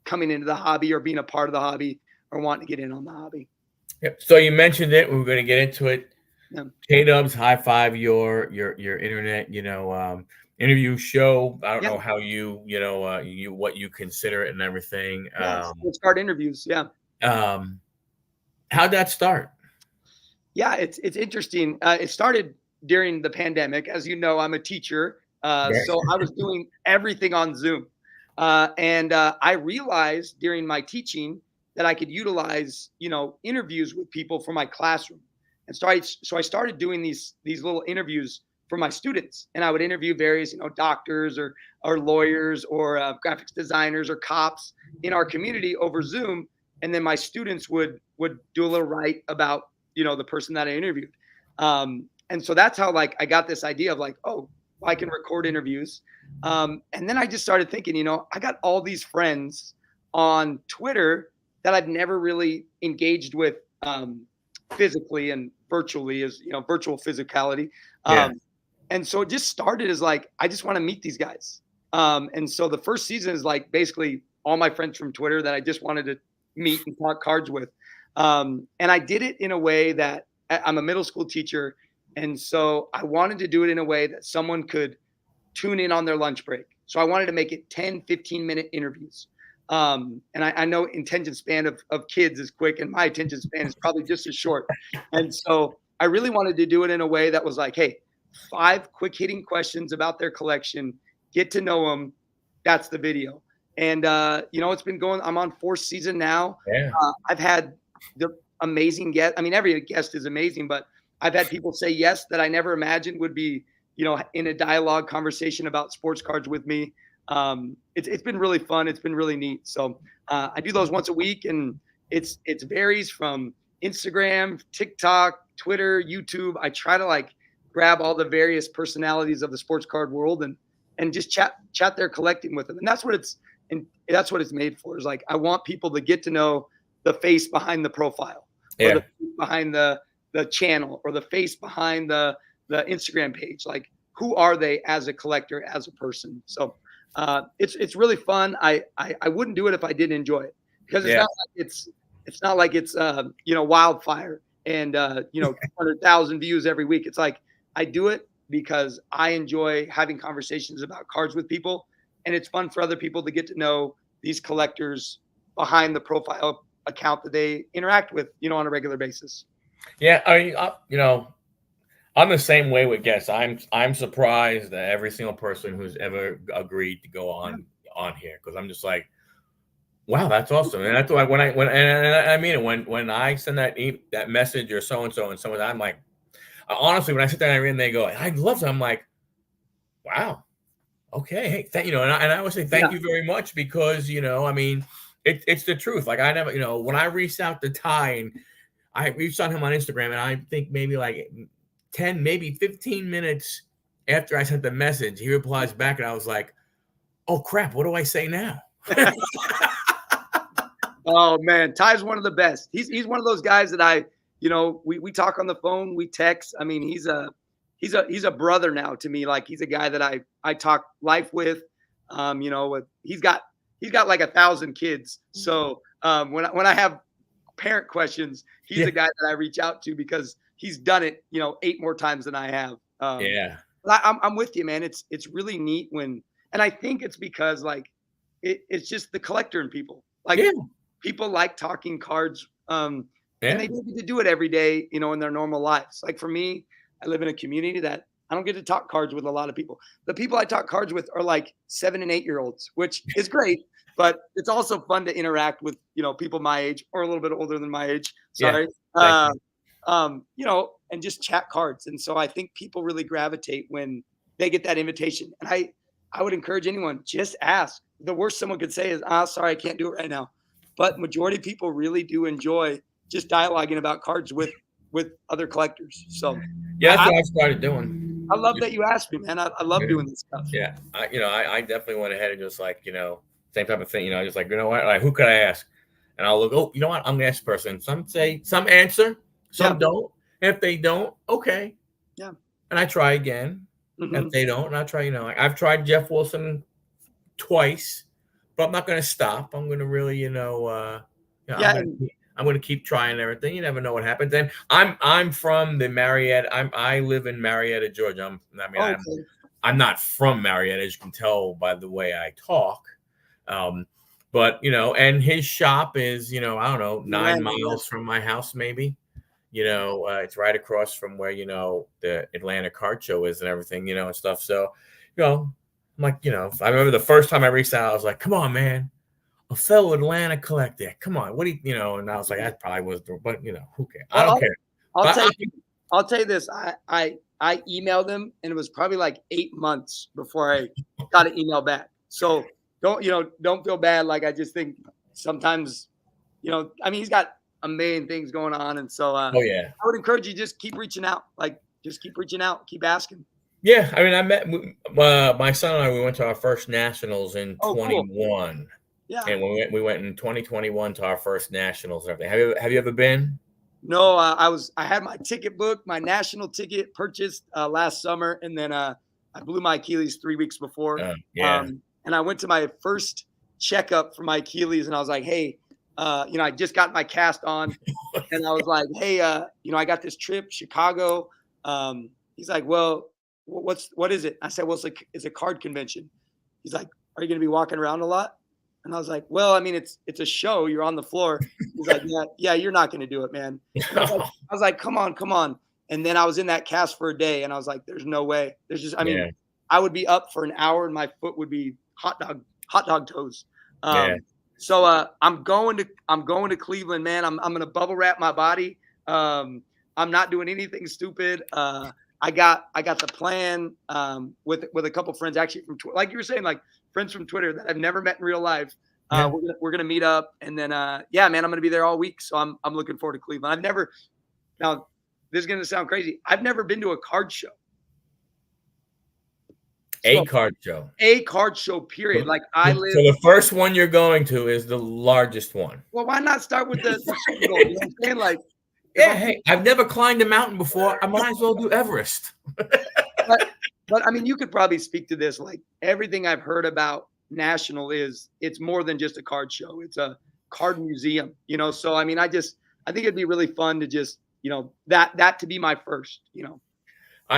Speaker 2: coming into the hobby or being a part of the hobby or wanting to get in on the hobby.
Speaker 1: Yep. So you mentioned it. We're going to get into it.
Speaker 2: Yeah.
Speaker 1: K-Dub's High Five, your internet, interview show. I don't know how you what you consider it and everything.
Speaker 2: Sports card interviews. Yeah.
Speaker 1: How'd that start?
Speaker 2: Yeah, it's interesting. It started during the pandemic. As you know, I'm a teacher. So I was doing everything on Zoom. And I realized during my teaching that I could utilize, interviews with people from my classroom. And so I started doing these little interviews for my students, and I would interview various, doctors or lawyers or graphics designers or cops in our community over Zoom. And then my students would do a little write about, the person that I interviewed. And so that's how I got this idea of I can record interviews. And then I just started thinking, I got all these friends on Twitter that I've never really engaged with physically and virtually, as virtual physicality. And so it just started as I just want to meet these guys. And so the first season is basically all my friends from Twitter that I just wanted to meet and talk cards with. And I did it in a way that I'm a middle school teacher. And so I wanted to do it in a way that someone could tune in on their lunch break. So I wanted to make it 10, 15-minute interviews. And I know attention span of kids is quick, and my attention span is probably just as short. And so I really wanted to do it in a way that was hey, 5 quick hitting questions about their collection, get to know them. That's the video. And, it's been going, I'm on 4th season now.
Speaker 1: Yeah.
Speaker 2: I've had the amazing guest. I mean, every guest is amazing, but I've had people say yes that I never imagined would be, in a dialogue conversation about sports cards with me. It's been really fun. It's been really neat. So I do those once a week, and it varies from Instagram, TikTok, Twitter, YouTube. I try to grab all the various personalities of the sports card world and just chat there collecting with them. And that's what it's made for, is I want people to get to know the face behind the profile, or the face behind the channel, or the face behind the Instagram page. Who are they as a collector, as a person? So it's really fun. I wouldn't do it if I didn't enjoy it, because it's not like it's wildfire and 200,000 views every week. It's I do it because I enjoy having conversations about cards with people, and it's fun for other people to get to know these collectors behind the profile account that they interact with, on a regular basis.
Speaker 1: Yeah, I mean, I'm the same way with guests. I'm surprised that every single person who's ever agreed to go on here, because I'm just wow, that's awesome. And that's why when I mean it, when I send that message or so and someone, I'm honestly, when I sit there and I read and they go, I love it, I'm wow, okay, hey, and I would say thank you very much, because I mean, it's the truth. I never, when I reached out to Ty, and I reached out to him on Instagram, and I think maybe like 10, maybe 15 minutes after I sent the message, he replies back, and I was like, oh crap, what do I say now?
Speaker 2: Oh man, Ty's one of the best. He's one of those guys that we talk on the phone, we text. I mean, he's a brother now to me. Like he's a guy that I talk life with. He's got like 1,000 kids. So when I have parent questions, he's the guy that I reach out to because he's done it, 8 more times than I have. But I'm with you, man. It's really neat and I think it's because like it's just the collector in people. Like people like talking cards, and they don't get to do it every day, in their normal lives. Like for me, I live in a community that I don't get to talk cards with a lot of people. The people I talk cards with are like 7 and 8-year-olds, which is great, but it's also fun to interact with, people my age or a little bit older than my age. Sorry. And just chat cards. And so I think people really gravitate when they get that invitation. And I would encourage anyone, just ask. The worst someone could say is, sorry, I can't do it right now. But majority of people really do enjoy just dialoguing about cards with other collectors. So
Speaker 1: that's what I started doing.
Speaker 2: I love that you asked me, man. I love doing this stuff.
Speaker 1: Yeah. I definitely went ahead and just like, same type of thing, just like, what, like, who could I ask? And I'll look, oh, you know what? I'm gonna ask person. Some say, some answer, some don't. If they don't, okay.
Speaker 2: Yeah.
Speaker 1: And I try again. If they don't, and I try, like I've tried Jeff Wilson twice, but I'm not gonna stop. I'm gonna really, I'm gonna keep trying everything. You never know what happens. And I'm from the Marietta. I live in Marietta, Georgia. I'm not from Marietta, as you can tell by the way I talk. But and his shop is, I don't know, 9 miles from my house, maybe. It's right across from where, the Atlanta card show is and everything, and stuff. So, I'm like, I remember the first time I reached out, I was like, come on, man, a fellow Atlanta collector. Come on. What do you, and I was like, that probably was, but who cares? I don't care.
Speaker 2: I'll tell you this. I emailed him and it was probably like 8 months before I got an email back. So don't feel bad. Like, I just think sometimes, he's got a million things going on. And so, I would encourage you, just keep reaching out. Like, just keep reaching out, keep asking.
Speaker 1: Yeah. I mean, I met my son and I, we went to our first nationals in 21. Cool.
Speaker 2: Yeah.
Speaker 1: And we went in 2021 to our first nationals and everything. Have you ever been?
Speaker 2: No, I had my ticket booked, my national ticket purchased last summer. And then I blew my Achilles 3 weeks before. And I went to my first checkup for my Achilles and I was like, hey, I just got my cast on and I was like, hey, I got this trip, Chicago. He's like, well, what is it? I said, well, it's a card convention. He's like, are you going to be walking around a lot? And I was like, well, I mean, it's a show. You're on the floor. He's like, yeah, you're not going to do it, man. I was like, come on. And then I was in that cast for a day and I was like, there's no way. There's just, I would be up for an hour and my foot would be hot dog toes. So I'm going to Cleveland, man. I'm going to bubble wrap my body. I'm not doing anything stupid. I got the plan with a couple friends actually from Twitter, like you were saying, like friends from Twitter that I've never met in real life. We're gonna meet up, and then man, I'm gonna be there all week. So I'm looking forward to Cleveland. Now this is gonna sound crazy. I've never been to a card show.
Speaker 1: A card show, period. Like I live. So the first one you're going to is the largest one.
Speaker 2: Well, why not start with the Super Bowl? You know what I'm saying? Like.
Speaker 1: Yeah, hey, I've never climbed a mountain before. I might as well do Everest.
Speaker 2: but I mean, you could probably speak to this. Like everything I've heard about National it's more than just a card show. It's a card museum, So I mean, I think it'd be really fun to just, that to be my first,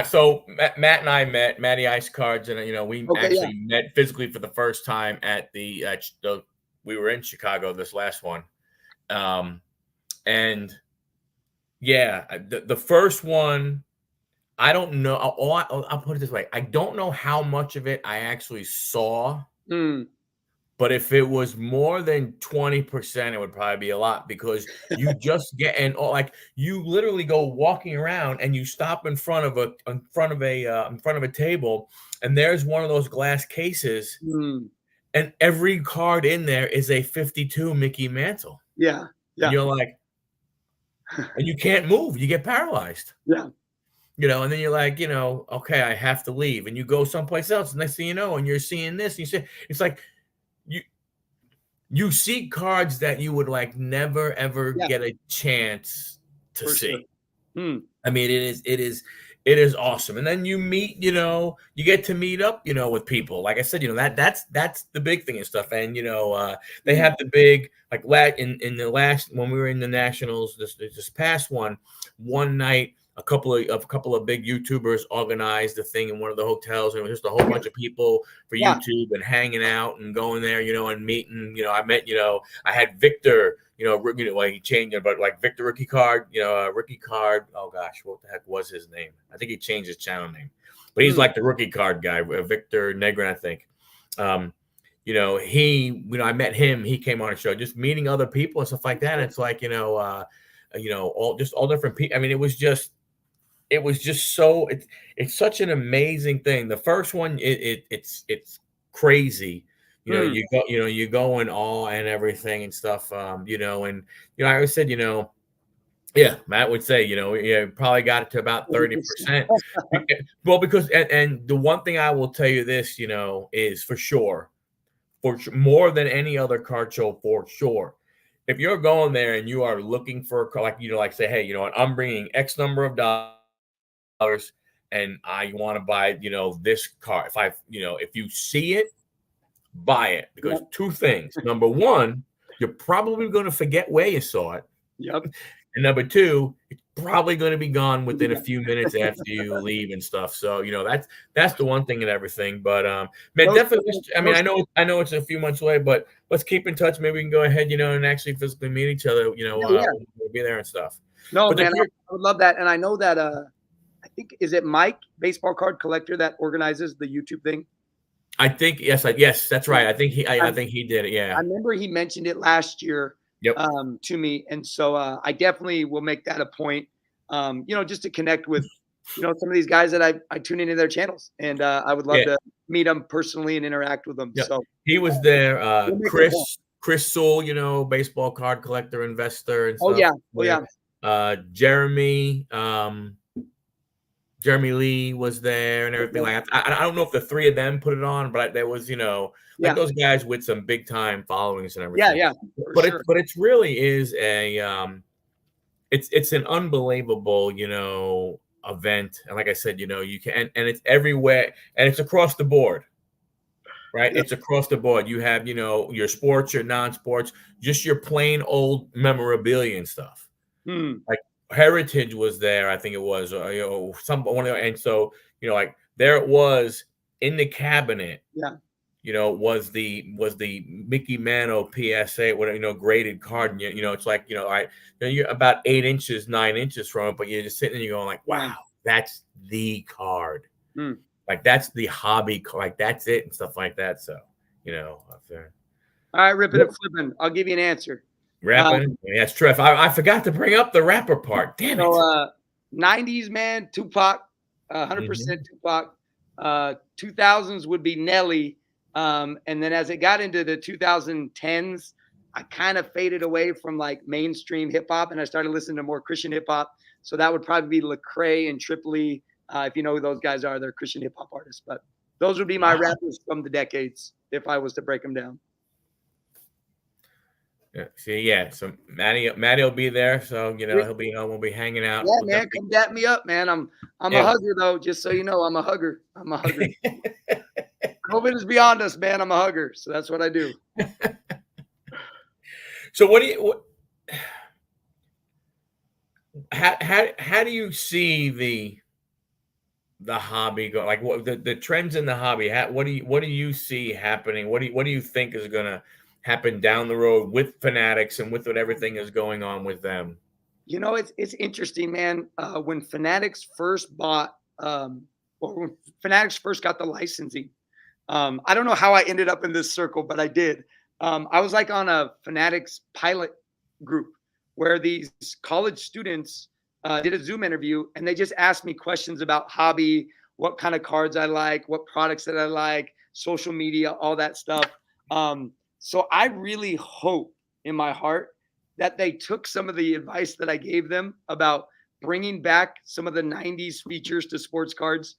Speaker 1: So Matt and I met Matty Ice Cards, and we met physically for the first time at we were in Chicago this last one, and. Yeah, the first one, I don't know. I'll put it this way. I don't know how much of it I actually saw, but if it was more than 20%, it would probably be a lot because you just get you literally go walking around and you stop in front of a table, and there's one of those glass cases, and every card in there is a 52 Mickey Mantle.
Speaker 2: Yeah.
Speaker 1: And you're like, and you can't move. You get paralyzed.
Speaker 2: Yeah.
Speaker 1: And then you're like, okay, I have to leave, and you go someplace else. Next thing you know, and you're seeing this, and you say, it's like you you see cards that you would like never ever
Speaker 2: Yeah.
Speaker 1: get a chance to
Speaker 2: For sure.
Speaker 1: see. I mean, it is awesome. And then you meet, you get to meet up, with people. Like I said, that's the big thing and stuff. And they have the big like in the last when we were in the Nationals this past one night. A couple of big YouTubers organized the thing in one of the hotels, and it was just a whole bunch of people for
Speaker 2: Yeah.
Speaker 1: YouTube and hanging out and going there, and meeting. I met, I had Victor. Like he changed it, but like Victor Rookie Card, Rookie Card. Oh gosh, what the heck was his name? I think he changed his channel name, but he's like the Rookie Card guy, Victor Negrin, I think. I met him. He came on a show, just meeting other people and stuff like that. It's like all different people. I mean, it was just so it's such an amazing thing. The first one, it's crazy. You go in awe and everything and stuff. I always said, yeah, Matt would say, probably got it to about 30%. Well, because and the one thing I will tell you this, is for sure, more than any other card show, for sure. If you're going there and you are looking for a car, like say, hey, you know what, I'm bringing X number of dollars and I want to buy, this car. If you see it, buy it, because two things. Number one, you're probably going to forget where you saw it.
Speaker 2: Yep.
Speaker 1: And number two, it's probably going to be gone within a few minutes after you leave and stuff. So, that's the one thing and everything. But man, definitely. I mean, I know it's a few months away, but let's keep in touch. Maybe we can go ahead, and actually physically meet each other. We'll be there and stuff.
Speaker 2: No,
Speaker 1: but
Speaker 2: man, I would love that. And I know that I think, is it Mike, baseball card collector, that organizes the YouTube thing?
Speaker 1: I think yes, that's right. I think he did it. Yeah,
Speaker 2: I remember he mentioned it last year.
Speaker 1: Yep.
Speaker 2: To me, and so I definitely will make that a point. Just to connect with some of these guys that I tune into their channels, and I would love to meet them personally and interact with them. Yep. So
Speaker 1: he was there. Chris Sewell, baseball card collector, investor, and stuff.
Speaker 2: Oh yeah.
Speaker 1: Jeremy Lee was there and everything. Like I don't know if the three of them put it on, but there was those guys with some big time followings and everything.
Speaker 2: Yeah.
Speaker 1: But it really is it's an unbelievable event, and like I said, you can and it's everywhere and it's across the board. Right, it's across the board. You have your sports, your non-sports, just your plain old memorabilia and stuff. Like Heritage was there, I think it was, and so like there it was in the cabinet.
Speaker 2: Yeah,
Speaker 1: was the Mickey Mantle PSA, whatever, graded card, and it's like you're about 8 inches, 9 inches from it, but you're just sitting and you're going like, wow, that's the card. Like that's the hobby, like that's it and stuff like that. So up there.
Speaker 2: All right, ripping and flipping. I'll give you an answer.
Speaker 1: Rapping, yes, Trev. I forgot to bring up the rapper part. Damn it.
Speaker 2: So, 90s, man, Tupac, 100% Tupac. 2000s would be Nelly, and then as it got into the 2010s, I kind of faded away from like mainstream hip hop, and I started listening to more Christian hip hop. So that would probably be Lecrae and Tripoli. If you know who those guys are, they're Christian hip hop artists. But those would be my rappers from the decades if I was to break them down.
Speaker 1: So Matty will be there, so he'll be we'll be hanging out.
Speaker 2: Yeah, man, come dap me up, man. I'm a hugger though, just so you know. I'm a hugger. COVID is beyond us, man. I'm a hugger, so that's what I do.
Speaker 1: So how do you see the hobby go? Like what the trends in the hobby? What do you see happening? What do you think is gonna happen down the road with Fanatics and with what everything is going on with them?
Speaker 2: It's interesting, man. When Fanatics first bought, or when Fanatics first got the licensing, I don't know how I ended up in this circle, but I did. I was like on a Fanatics pilot group where these college students did a Zoom interview, and they just asked me questions about hobby, what kind of cards I like, what products that I like, social media, all that stuff. So I really hope in my heart that they took some of the advice that I gave them about bringing back some of the 90s features to sports cards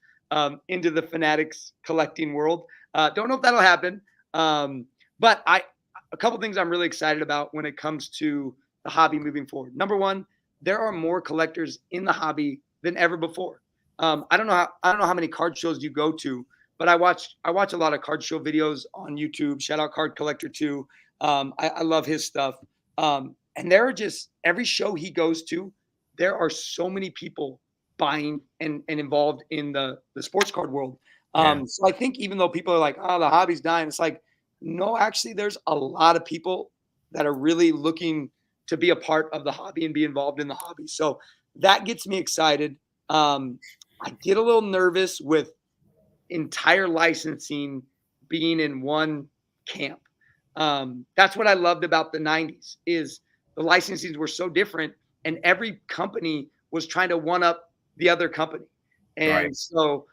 Speaker 2: into the Fanatics collecting world. Don't know if that'll happen. But a couple things I'm really excited about when it comes to the hobby moving forward. Number one, there are more collectors in the hobby than ever before. I don't know how many card shows you go to, but I watch a lot of card show videos on YouTube. Shout out Card Collector 2. I love his stuff. And there are just every show he goes to, there are so many people buying and involved in the sports card world. So I think even though people are like, oh, the hobby's dying, it's like, no, actually, there's a lot of people that are really looking to be a part of the hobby and be involved in the hobby. So that gets me excited. I get a little nervous with entire licensing being in one camp. That's what I loved about the 90s is the licensings were so different and every company was trying to one up the other company. And so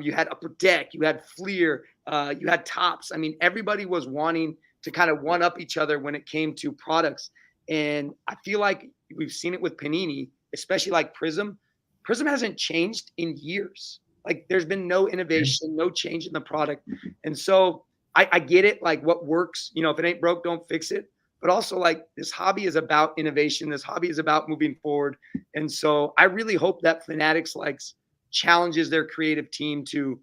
Speaker 2: you had Upper Deck, you had Fleer, you had Topps. I mean, everybody was wanting to kind of one up each other when it came to products. And I feel like we've seen it with Panini, especially like Prism. Prism hasn't changed in years. Like there's been no innovation, no change in the product. And so I get it. Like what works, if it ain't broke, don't fix it. But also like this hobby is about innovation. This hobby is about moving forward. And so I really hope that Fanatics challenges their creative team to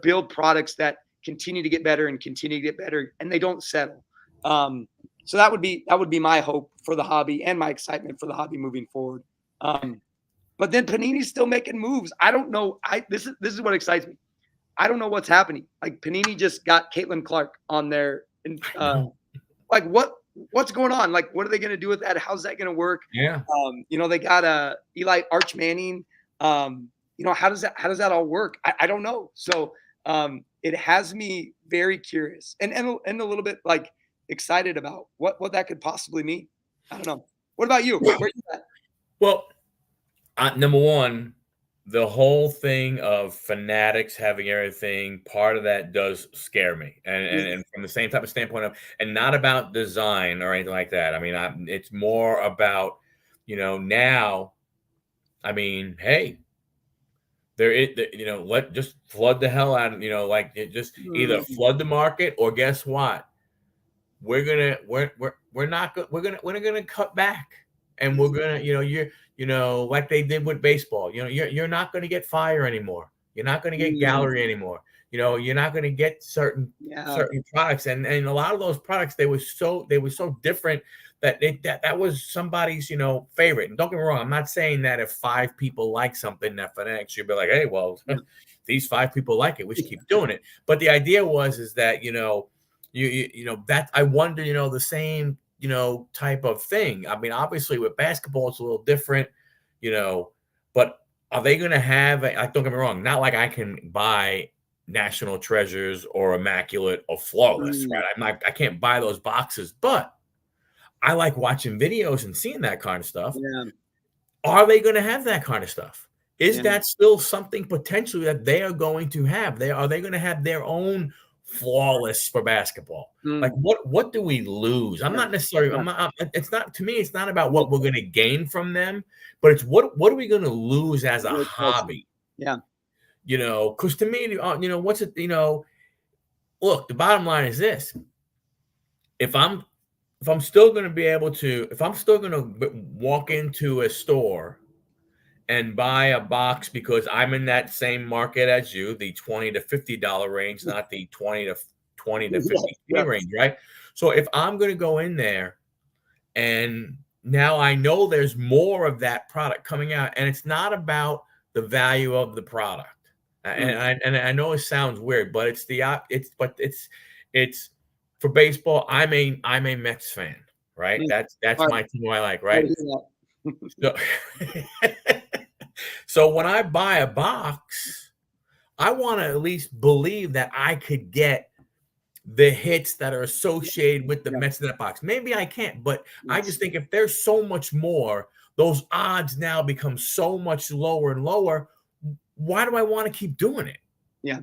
Speaker 2: build products that continue to get better and continue to get better and they don't settle. So that would be my hope for the hobby and my excitement for the hobby moving forward. But then Panini's still making moves. I don't know. This is what excites me. I don't know what's happening. Like Panini just got Caitlin Clark on there, and like what's going on? Like what are they going to do with that? How's that going to work?
Speaker 1: Yeah.
Speaker 2: They got Eli Arch Manning. How does that all work? I don't know. So it has me very curious and a little bit like excited about what that could possibly mean. I don't know. What about you? Where are you at?
Speaker 1: Well, number one, the whole thing of Fanatics having everything, part of that does scare me. And from the same type of standpoint of, and not about design or anything like that. I mean, it's more about, now, I mean, hey, just flood the hell out of, either flood the market or guess what? We're not gonna cut back. And we're gonna, like they did with baseball. You're not gonna get fire anymore. You're not gonna get gallery anymore. You're not gonna get certain products. And a lot of those products they were so different that was somebody's favorite. And don't get me wrong, I'm not saying that if 5 people like something that Fanatics should be like, hey, well, these 5 people like it, we should keep doing it. But the idea is that that I wonder the same type of thing. I mean, obviously with basketball, it's a little different, but are they going to have, don't get me wrong, not like I can buy National Treasures or Immaculate or Flawless, right? I can't buy those boxes, but I like watching videos and seeing that kind of stuff.
Speaker 2: Yeah.
Speaker 1: Are they going to have that kind of stuff? Is that still something potentially that they are going to have? Are they going to have their own Flawless for basketball? Like what do we lose? I'm not necessarily it's not, to me it's not about what we're going to gain from them, but it's what are we going to lose as a hobby? Because to me what's it, look, the bottom line is this: if I'm still going to be able to, if I'm still going to walk into a store and buy a box because I'm in that same market as you, the $20 to $50 range, not the 20 to 50 range, right? So if I'm going to go in there and now I know there's more of that product coming out, and it's not about the value of the product. And I know it sounds weird, but it's for baseball. I'm a Mets fan, right? That's my team I like, right? So when I buy a box, I want to at least believe that I could get the hits that are associated with the Mets in that box. Maybe I can't, but I just think if there's so much more, those odds now become so much lower and lower. Why do I want to keep doing it?
Speaker 2: Yeah.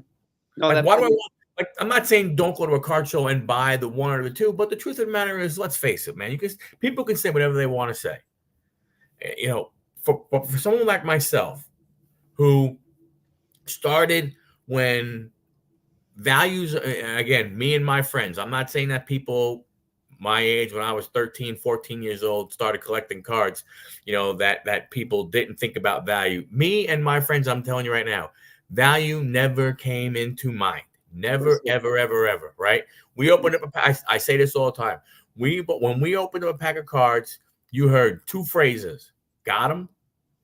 Speaker 2: No,
Speaker 1: why do I want? Like, I'm not saying don't go to a card show and buy the one or the two, but the truth of the matter is, let's face it, man. People can say whatever they want to say. You know, for someone like myself who started when values, again, me and my friends, I'm not saying that people my age when I was 13, 14 years old started collecting cards, that people didn't think about value. Me and my friends, I'm telling you right now, value never came into mind. Never, ever, ever, ever, right? We opened up I say this all the time. When we opened up a pack of cards, you heard two phrases: got them,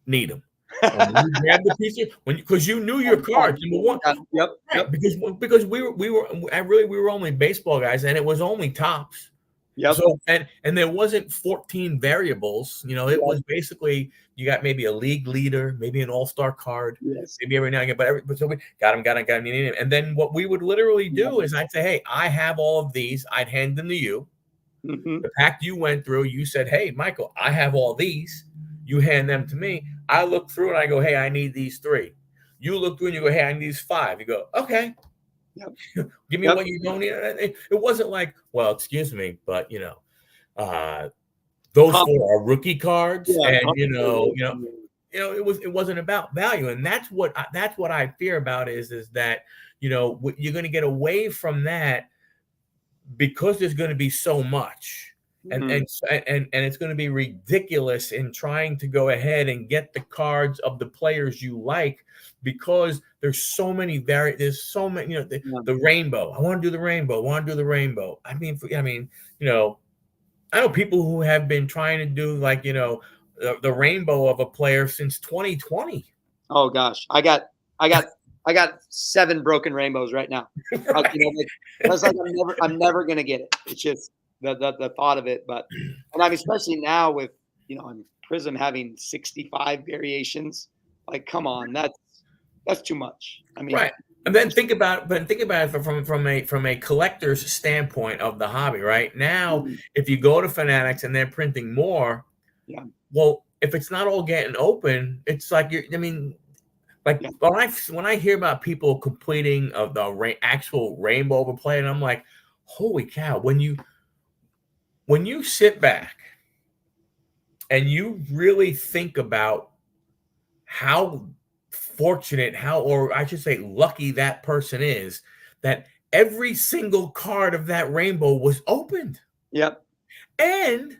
Speaker 1: need them. When you grab the piece because you knew your cards. Number one,
Speaker 2: yep.
Speaker 1: Because we were only baseball guys, and it was only tops.
Speaker 2: Yep.
Speaker 1: So and there wasn't 14 variables. It was basically you got maybe a league leader, maybe an all-star card, maybe every now and again. But so we got him. And then what we would literally do is I'd say, hey, I have all of these. I'd hand them to you.
Speaker 2: Mm-hmm.
Speaker 1: The pack you went through, you said, hey, Michael, I have all these. You hand them to me. I look through and I go, hey, I need these 3. You look through and you go, hey, I need these 5. You go, okay. Yep. Give me what you don't need. It wasn't like, well, excuse me, but those 4 are rookie cards, and it wasn't about value, and that's what I fear about is that you're going to get away from that because there's going to be so much. And it's going to be ridiculous in trying to go ahead and get the cards of the players you like because there's so many the rainbow. I want to do the rainbow. I know people who have been trying to do the rainbow of a player since 2020.
Speaker 2: Oh gosh, I got 7 broken rainbows right now. Right. It's like I'm never gonna get it. It's just the thought of it. But especially now with Prism having 65 variations. Like, come on, that's too much.
Speaker 1: Right. And then think about it from a collector's standpoint of the hobby. Right now, if you go to Fanatics and they're printing more, well, if it's not all getting open, it's like when I hear about people completing of the actual rainbow overplay, and I'm like, holy cow! When you sit back and you really think about how fortunate, or I should say lucky that person is that every single card of that rainbow was opened.
Speaker 2: Yep.
Speaker 1: And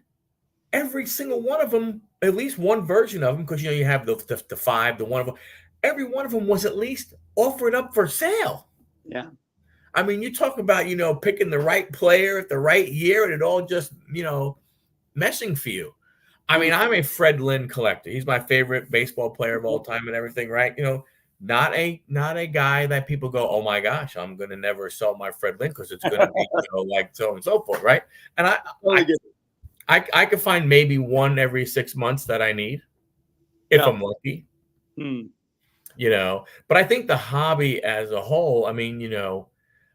Speaker 1: every single one of them, at least one version of them, because you have the 5, the one of them, every one of them was at least offered up for sale.
Speaker 2: Yeah.
Speaker 1: You talk about, picking the right player at the right year, and it all just, meshing for you. I'm a Fred Lynn collector. He's my favorite baseball player of all time and everything, right? Not a guy that people go, oh my gosh, I'm going to never sell my Fred Lynn because it's going to be, like so and so forth, right? And I could find maybe one every 6 months that I need if I'm lucky. But I think the hobby as a whole, and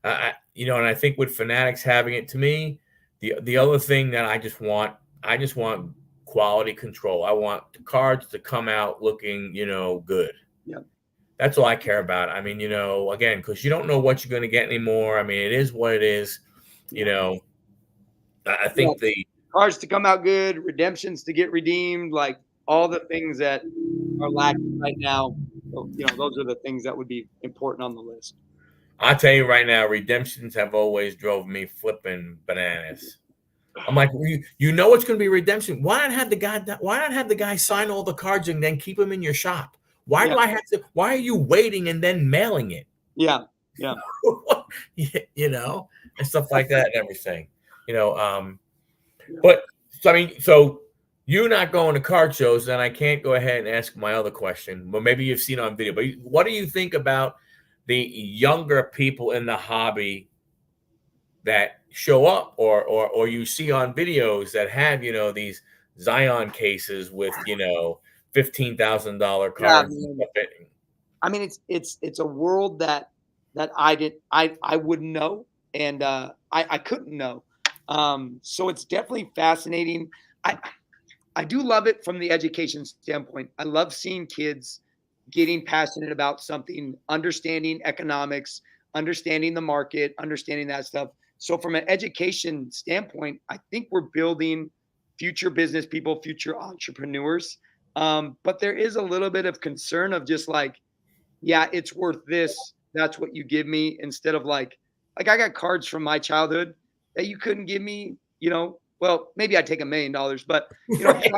Speaker 1: I think with Fanatics having it, to me, the other thing that I just want quality control. I want the cards to come out looking, good.
Speaker 2: Yeah.
Speaker 1: That's all I care about. Again, because you don't know what you're going to get anymore. It is what it is. I think the
Speaker 2: cards to come out good, redemptions to get redeemed, like all the things that are lacking right now. Those are the things that would be important on the list.
Speaker 1: I'll tell you right now, redemptions have always drove me flipping bananas. I'm like, it's going to be redemption. Why not have the guy sign all the cards and then keep them in your shop? Why do I have to? Why are you waiting and then mailing it?
Speaker 2: Yeah.
Speaker 1: And stuff like that and everything. But so you're not going to card shows, then I can't go ahead and ask my other question. Well, maybe you've seen it on video. But what do you think about the younger people in the hobby that show up or you see on videos that have these Zion cases with $15,000 cards?
Speaker 2: It's a world that I wouldn't know, and I couldn't know. So it's definitely fascinating. I do love it from the education standpoint. I love seeing kids getting passionate about something, understanding economics, understanding the market, understanding that stuff. So from an education standpoint, I think we're building future business people, future entrepreneurs. But there is a little bit of concern of just like, yeah, it's worth this. That's what you give me, instead of like I got cards from my childhood that you couldn't give me, well, maybe I'd take $1 million, but
Speaker 1: Right.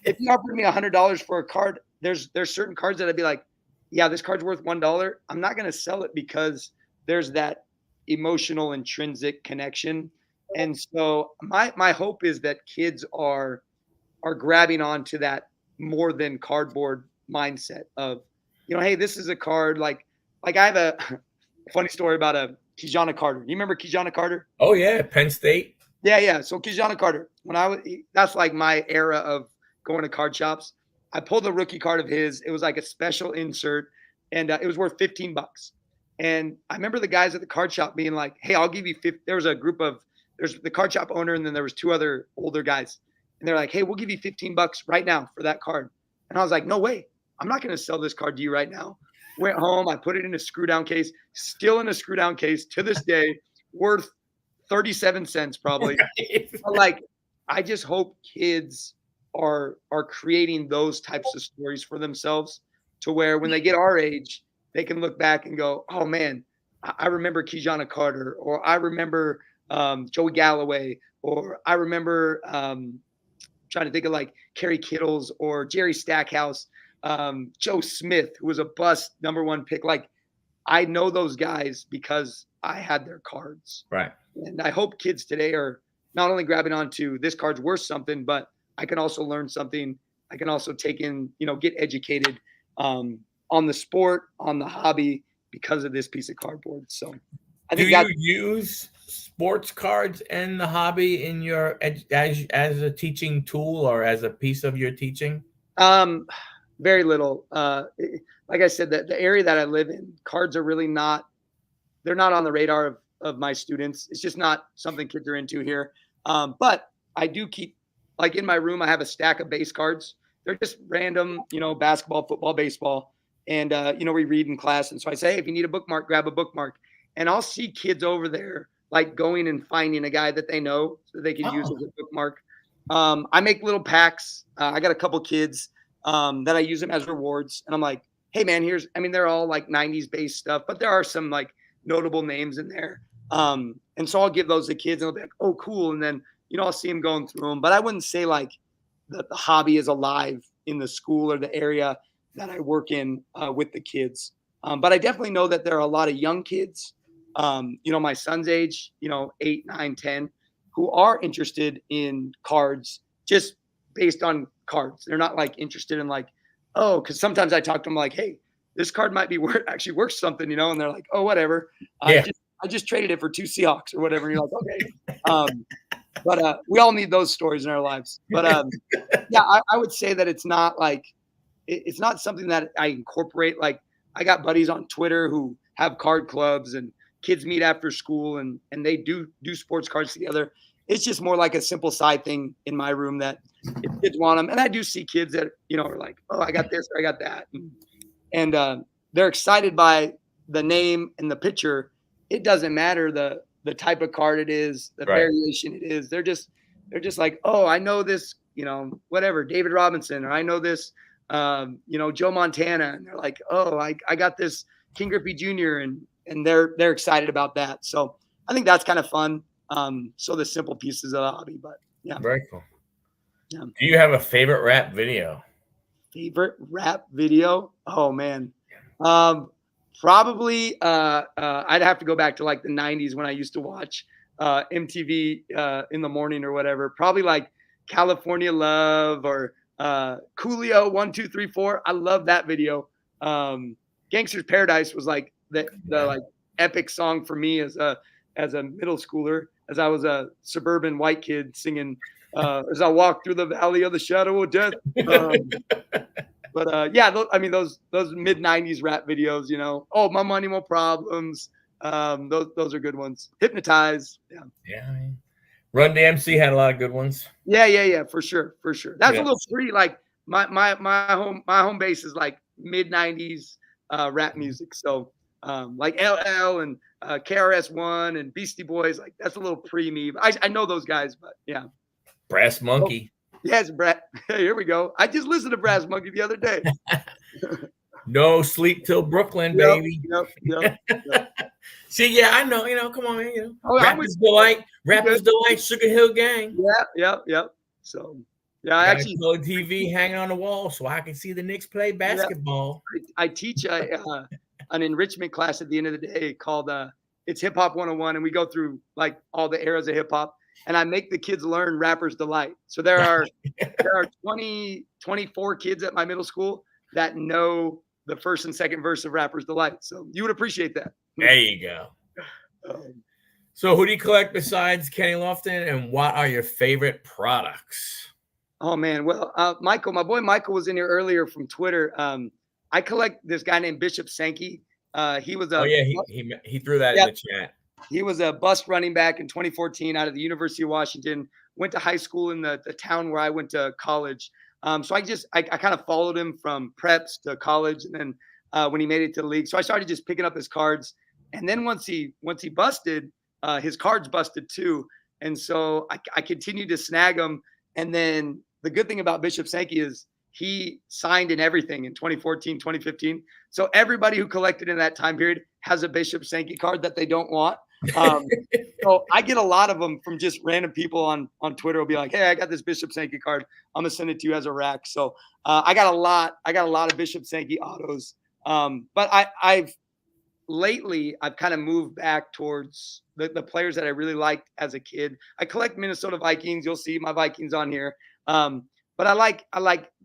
Speaker 2: if you offered me $100 for a card, there's certain cards that I'd be like, yeah, this card's worth $1. I'm not going to sell it because there's that emotional intrinsic connection. And so my hope is that kids are grabbing onto that more than cardboard mindset of, hey, this is a card like I have a funny story about a Kijana Carter. You remember Kijana Carter?
Speaker 1: Oh yeah, Penn State.
Speaker 2: Yeah. So Kijana Carter, that's like my era of going to card shops. I pulled a rookie card of his. It was like a special insert, and it was worth $15. And I remember the guys at the card shop being like, "Hey, I'll give you 50." There was a group of there's the card shop owner, and then there was two other older guys, and they're like, "Hey, we'll give you $15 right now for that card." And I was like, "No way! I'm not going to sell this card to you right now." Went home, I put it in a screw down case, still in a screw down case to this day, worth 37 cents probably.
Speaker 1: Right.
Speaker 2: But like, I just hope kids are creating those types of stories for themselves, to where when they get our age, they can look back and go, "Oh man, I remember Kijana Carter, or I remember Joey Galloway, or I remember trying to think of like Kerry Kittles or Jerry Stackhouse, Joe Smith, who was a bust #1 pick." Like, I know those guys because I had their cards.
Speaker 1: Right.
Speaker 2: And I hope kids today are not only grabbing onto this card's worth something, but I can also learn something. I can also take in, get educated on the sport, on the hobby, because of this piece of cardboard. So I think
Speaker 1: you use sports cards in the hobby in your as a teaching tool or as a piece of your teaching?
Speaker 2: Very little. Like I said, the area that I live in, cards are really they're not on the radar of my students. It's just not something kids are into here. But I do keep, like in my room, I have a stack of base cards. They're just random, basketball, football, baseball. And, we read in class. And so I say, hey, if you need a bookmark, grab a bookmark. And I'll see kids over there, like going and finding a guy that they know so they can use as a bookmark. I make little packs. I got a couple kids that I use them as rewards. And I'm like, hey man, they're all like 90s based stuff, but there are some like notable names in there. And so I'll give those to kids and they'll be like, oh, cool. And then, I'll see them going through them, but I wouldn't say like the hobby is alive in the school or the area that I work in with the kids. But I definitely know that there are a lot of young kids, my son's age, 8, 9, 10, who are interested in cards just based on cards. They're not like interested in like, oh, because sometimes I talk to them like, hey, this card might be actually worth something, and they're like, oh, whatever.
Speaker 1: Yeah.
Speaker 2: I just traded it for 2 Seahawks or whatever. And you're like, okay. But we all need those stories in our lives. But yeah, I would say that it's not like, it's not something that I incorporate. Like, I got buddies on Twitter who have card clubs and kids meet after school and they do sports cards together. It's just more like a simple side thing in my room that if kids want them. And I do see kids that, are like, oh, I got this or I got that. And they're excited by the name and the picture. It doesn't matter the type of card it is, the variation it is. They're just like, oh, I know this, whatever, David Robinson, or I know this, Joe Montana. And they're like, oh, I got this King Griffey Jr. and they're excited about that. So I think that's kind of fun. So the simple pieces of the hobby, but yeah.
Speaker 1: Very cool.
Speaker 2: Yeah.
Speaker 1: Do you have a favorite rap video?
Speaker 2: Favorite rap video? Oh man. Probably I'd have to go back to like the 90s when I used to watch MTV in the morning or whatever. Probably like California Love or Coolio 1 2 3 4. I love that video. Gangster's Paradise was like the like epic song for me as a middle schooler, as I was a suburban white kid singing as I walk through the valley of the shadow of death. But yeah, those mid 90s rap videos, oh, My Money, More Problems. Those are good ones. Hypnotize. Yeah.
Speaker 1: Yeah. Run DMC had a lot of good ones.
Speaker 2: Yeah. For sure. That's a little free. Like my home base is like mid 90s rap music. So like LL and KRS-One and Beastie Boys. Like that's a little pre-me. I know those guys, but yeah.
Speaker 1: Brass Monkey.
Speaker 2: Oh, yes, Brett. Here we go. I just listened to Brass Monkey the other day.
Speaker 1: No Sleep Till Brooklyn, baby.
Speaker 2: Yep.
Speaker 1: See, yeah, I know. Come on, man.
Speaker 2: Oh,
Speaker 1: Rappers Delight, Sugar Hill Gang.
Speaker 2: Yep. So, yeah, I actually
Speaker 1: color TV hanging on the wall so I can see the Knicks play basketball.
Speaker 2: I teach an enrichment class at the end of the day called it's Hip Hop 101, and we go through like all the eras of hip hop, and I make the kids learn Rappers Delight. So there are 24 kids at my middle school that know the first and second verse of Rappers Delight. So you would appreciate that.
Speaker 1: There you go. So who do you collect besides Kenny Lofton, and what are your favorite products?
Speaker 2: Oh, man. Well, Michael, my boy Michael was in here earlier from Twitter. I collect this guy named Bishop Sankey. He was
Speaker 1: he threw that in the chat.
Speaker 2: He was a bust running back in 2014 out of the University of Washington, went to high school in the town where I went to college. So I kind of followed him from preps to college, and then when he made it to the league. So I started just picking up his cards. And then once he busted, his cards busted too. And so I continued to snag them. And then the good thing about Bishop Sankey is he signed in everything in 2014, 2015. So everybody who collected in that time period has a Bishop Sankey card that they don't want. So I get a lot of them from just random people on Twitter will be like, hey, I got this Bishop Sankey card. I'm gonna send it to you as a rack. So I got a lot of Bishop Sankey autos. But I've kind of moved back towards the players that I really liked as a kid. I collect Minnesota Vikings. You'll see my Vikings on here. But I like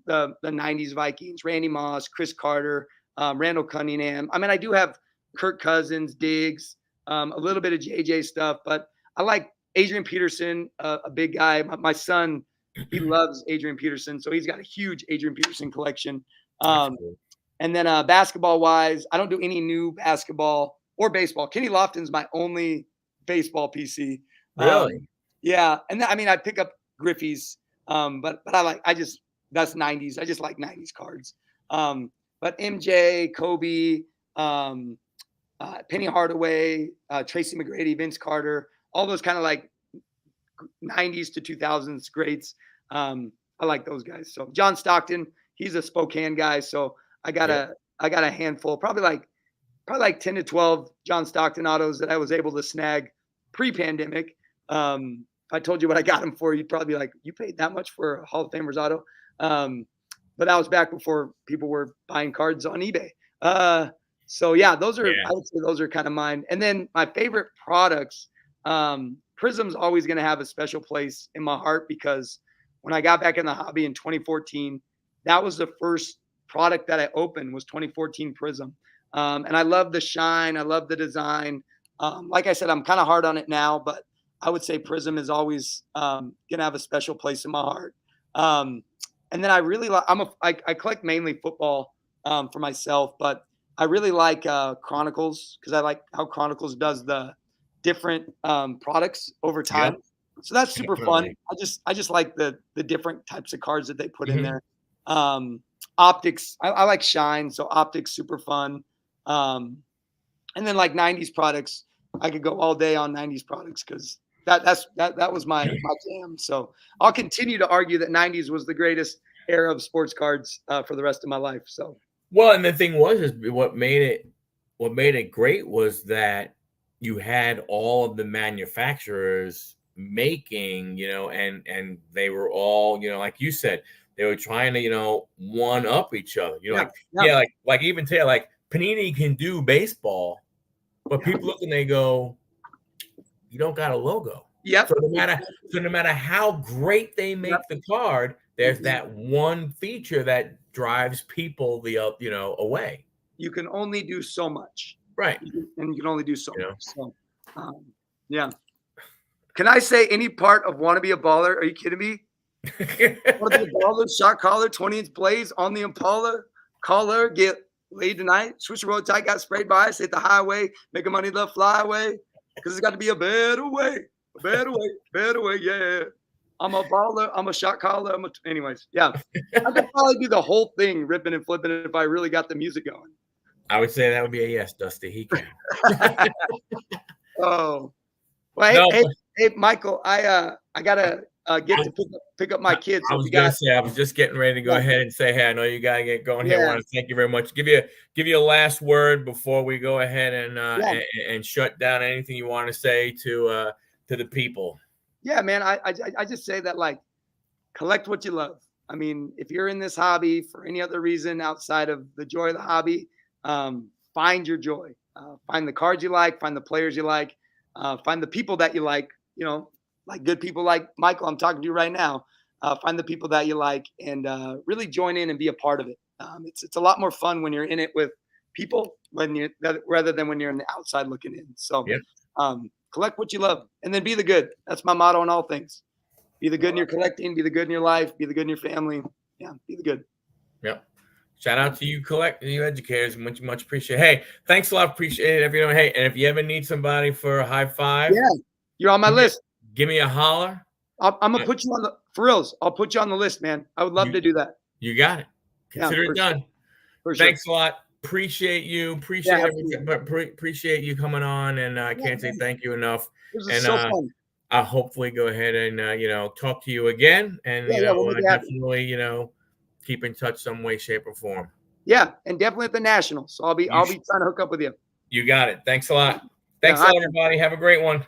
Speaker 2: the 90s Vikings, Randy Moss, Chris Carter, Randall Cunningham. I mean, I do have Kirk Cousins, Diggs, a little bit of JJ stuff, but I like Adrian Peterson, a big guy. My son, he loves Adrian Peterson, so he's got a huge Adrian Peterson collection. And then basketball wise, I don't do any new basketball or baseball. Kenny Lofton's my only baseball PC.
Speaker 1: Really?
Speaker 2: Yeah. And I pick up Griffey's, but that's 90s. I just like 90s cards. But MJ, Kobe, Penny Hardaway, Tracy McGrady, Vince Carter, all those kind of like 90s to 2000s greats. I like those guys. So John Stockton, he's a Spokane guy. So I got a handful, probably like 10 to 12 John Stockton autos that I was able to snag pre-pandemic. If I told you what I got them for, you'd probably be like, you paid that much for a Hall of Famers auto? But that was back before people were buying cards on eBay. So yeah, I would say those are kind of mine. And then my favorite products, Prism's always going to have a special place in my heart, because when I got back in the hobby in 2014, that was the first product that I opened was 2014 Prism. And I love the shine. I love the design. Like I said, I'm kind of hard on it now, but I would say Prism is always going to have a special place in my heart. And then I really like, I collect mainly football for myself, but I really like Chronicles, because I like how Chronicles does the different products over time. Yep. So that's super fun. I just like the different types of cards that they put in there. Optics, I like Shine, so Optics super fun. And then like 90s products, I could go all day on 90s products, because that was my jam. So I'll continue to argue that 90s was the greatest era of sports cards for the rest of my life. So
Speaker 1: well, and the thing is what made it great was that you had all of the manufacturers making, and they were all, like you said, they were trying to, one up each other. Like even today, like Panini can do baseball, but people look and they go, you don't got a logo.
Speaker 2: Yep.
Speaker 1: So no matter how great they make the card, there's that one feature that drives people away.
Speaker 2: You can only do so much.
Speaker 1: Right.
Speaker 2: And you can only do so much. So yeah. Can I say any part of Want to Be a Baller? Are you kidding me? Want to be a baller, shot caller, 20-inch blaze on the Impala, caller, get laid tonight, switch the road tight, got sprayed by us, hit the highway, making money love fly away, because it's got to be a better way, yeah. I'm a baller, I'm a shot caller, anyways, yeah. I could probably do the whole thing ripping and flipping if I really got the music going.
Speaker 1: I would say that would be a yes, Dusty. He can.
Speaker 2: Oh, well,
Speaker 1: No,
Speaker 2: hey, Michael, I gotta get to pick up my kids.
Speaker 1: I
Speaker 2: So
Speaker 1: was
Speaker 2: we
Speaker 1: gonna
Speaker 2: got,
Speaker 1: say, I was just getting ready to go ahead and say, hey, I know you gotta get going here. I
Speaker 2: yeah,
Speaker 1: want to thank you very much. Give you a last word before we go ahead and
Speaker 2: yeah.
Speaker 1: and shut down. Anything you want to say to the people?
Speaker 2: Yeah, man. I just say that, like, collect what you love. I mean, if you're in this hobby for any other reason outside of the joy of the hobby, find your joy. Find the cards you like, find the players you like, find the people that you like, like good people like Michael, I'm talking to you right now. Find the people that you like and really join in and be a part of it. It's a lot more fun when you're in it with people rather than when you're on the outside looking in. So
Speaker 1: Yep.
Speaker 2: collect what you love and then be the good. That's my motto on all things. Be the good in your collecting, be the good in your life, be the good in your family. Yeah, be the good.
Speaker 1: Yep. Shout out to you, you educators. Much appreciate. Hey, thanks a lot. Appreciate it. Everyone. Hey, and if you ever need somebody for a high five,
Speaker 2: Yeah, you're on my list.
Speaker 1: Give me a holler.
Speaker 2: I'm gonna put you on for reals. I'll put you on the list, man. I would love to do that.
Speaker 1: You got it. Consider it done.
Speaker 2: For sure.
Speaker 1: Thanks a lot. Appreciate you. Appreciate everything. But appreciate you coming on, and I can't say thank you enough.
Speaker 2: This is so fun.
Speaker 1: I'll hopefully go ahead and talk to you again, and definitely keep in touch some way, shape, or form.
Speaker 2: Yeah, and definitely at the Nationals. So I'll be trying to hook up with you.
Speaker 1: You got it. Thanks a lot. Thanks a lot, everybody. Have a great one.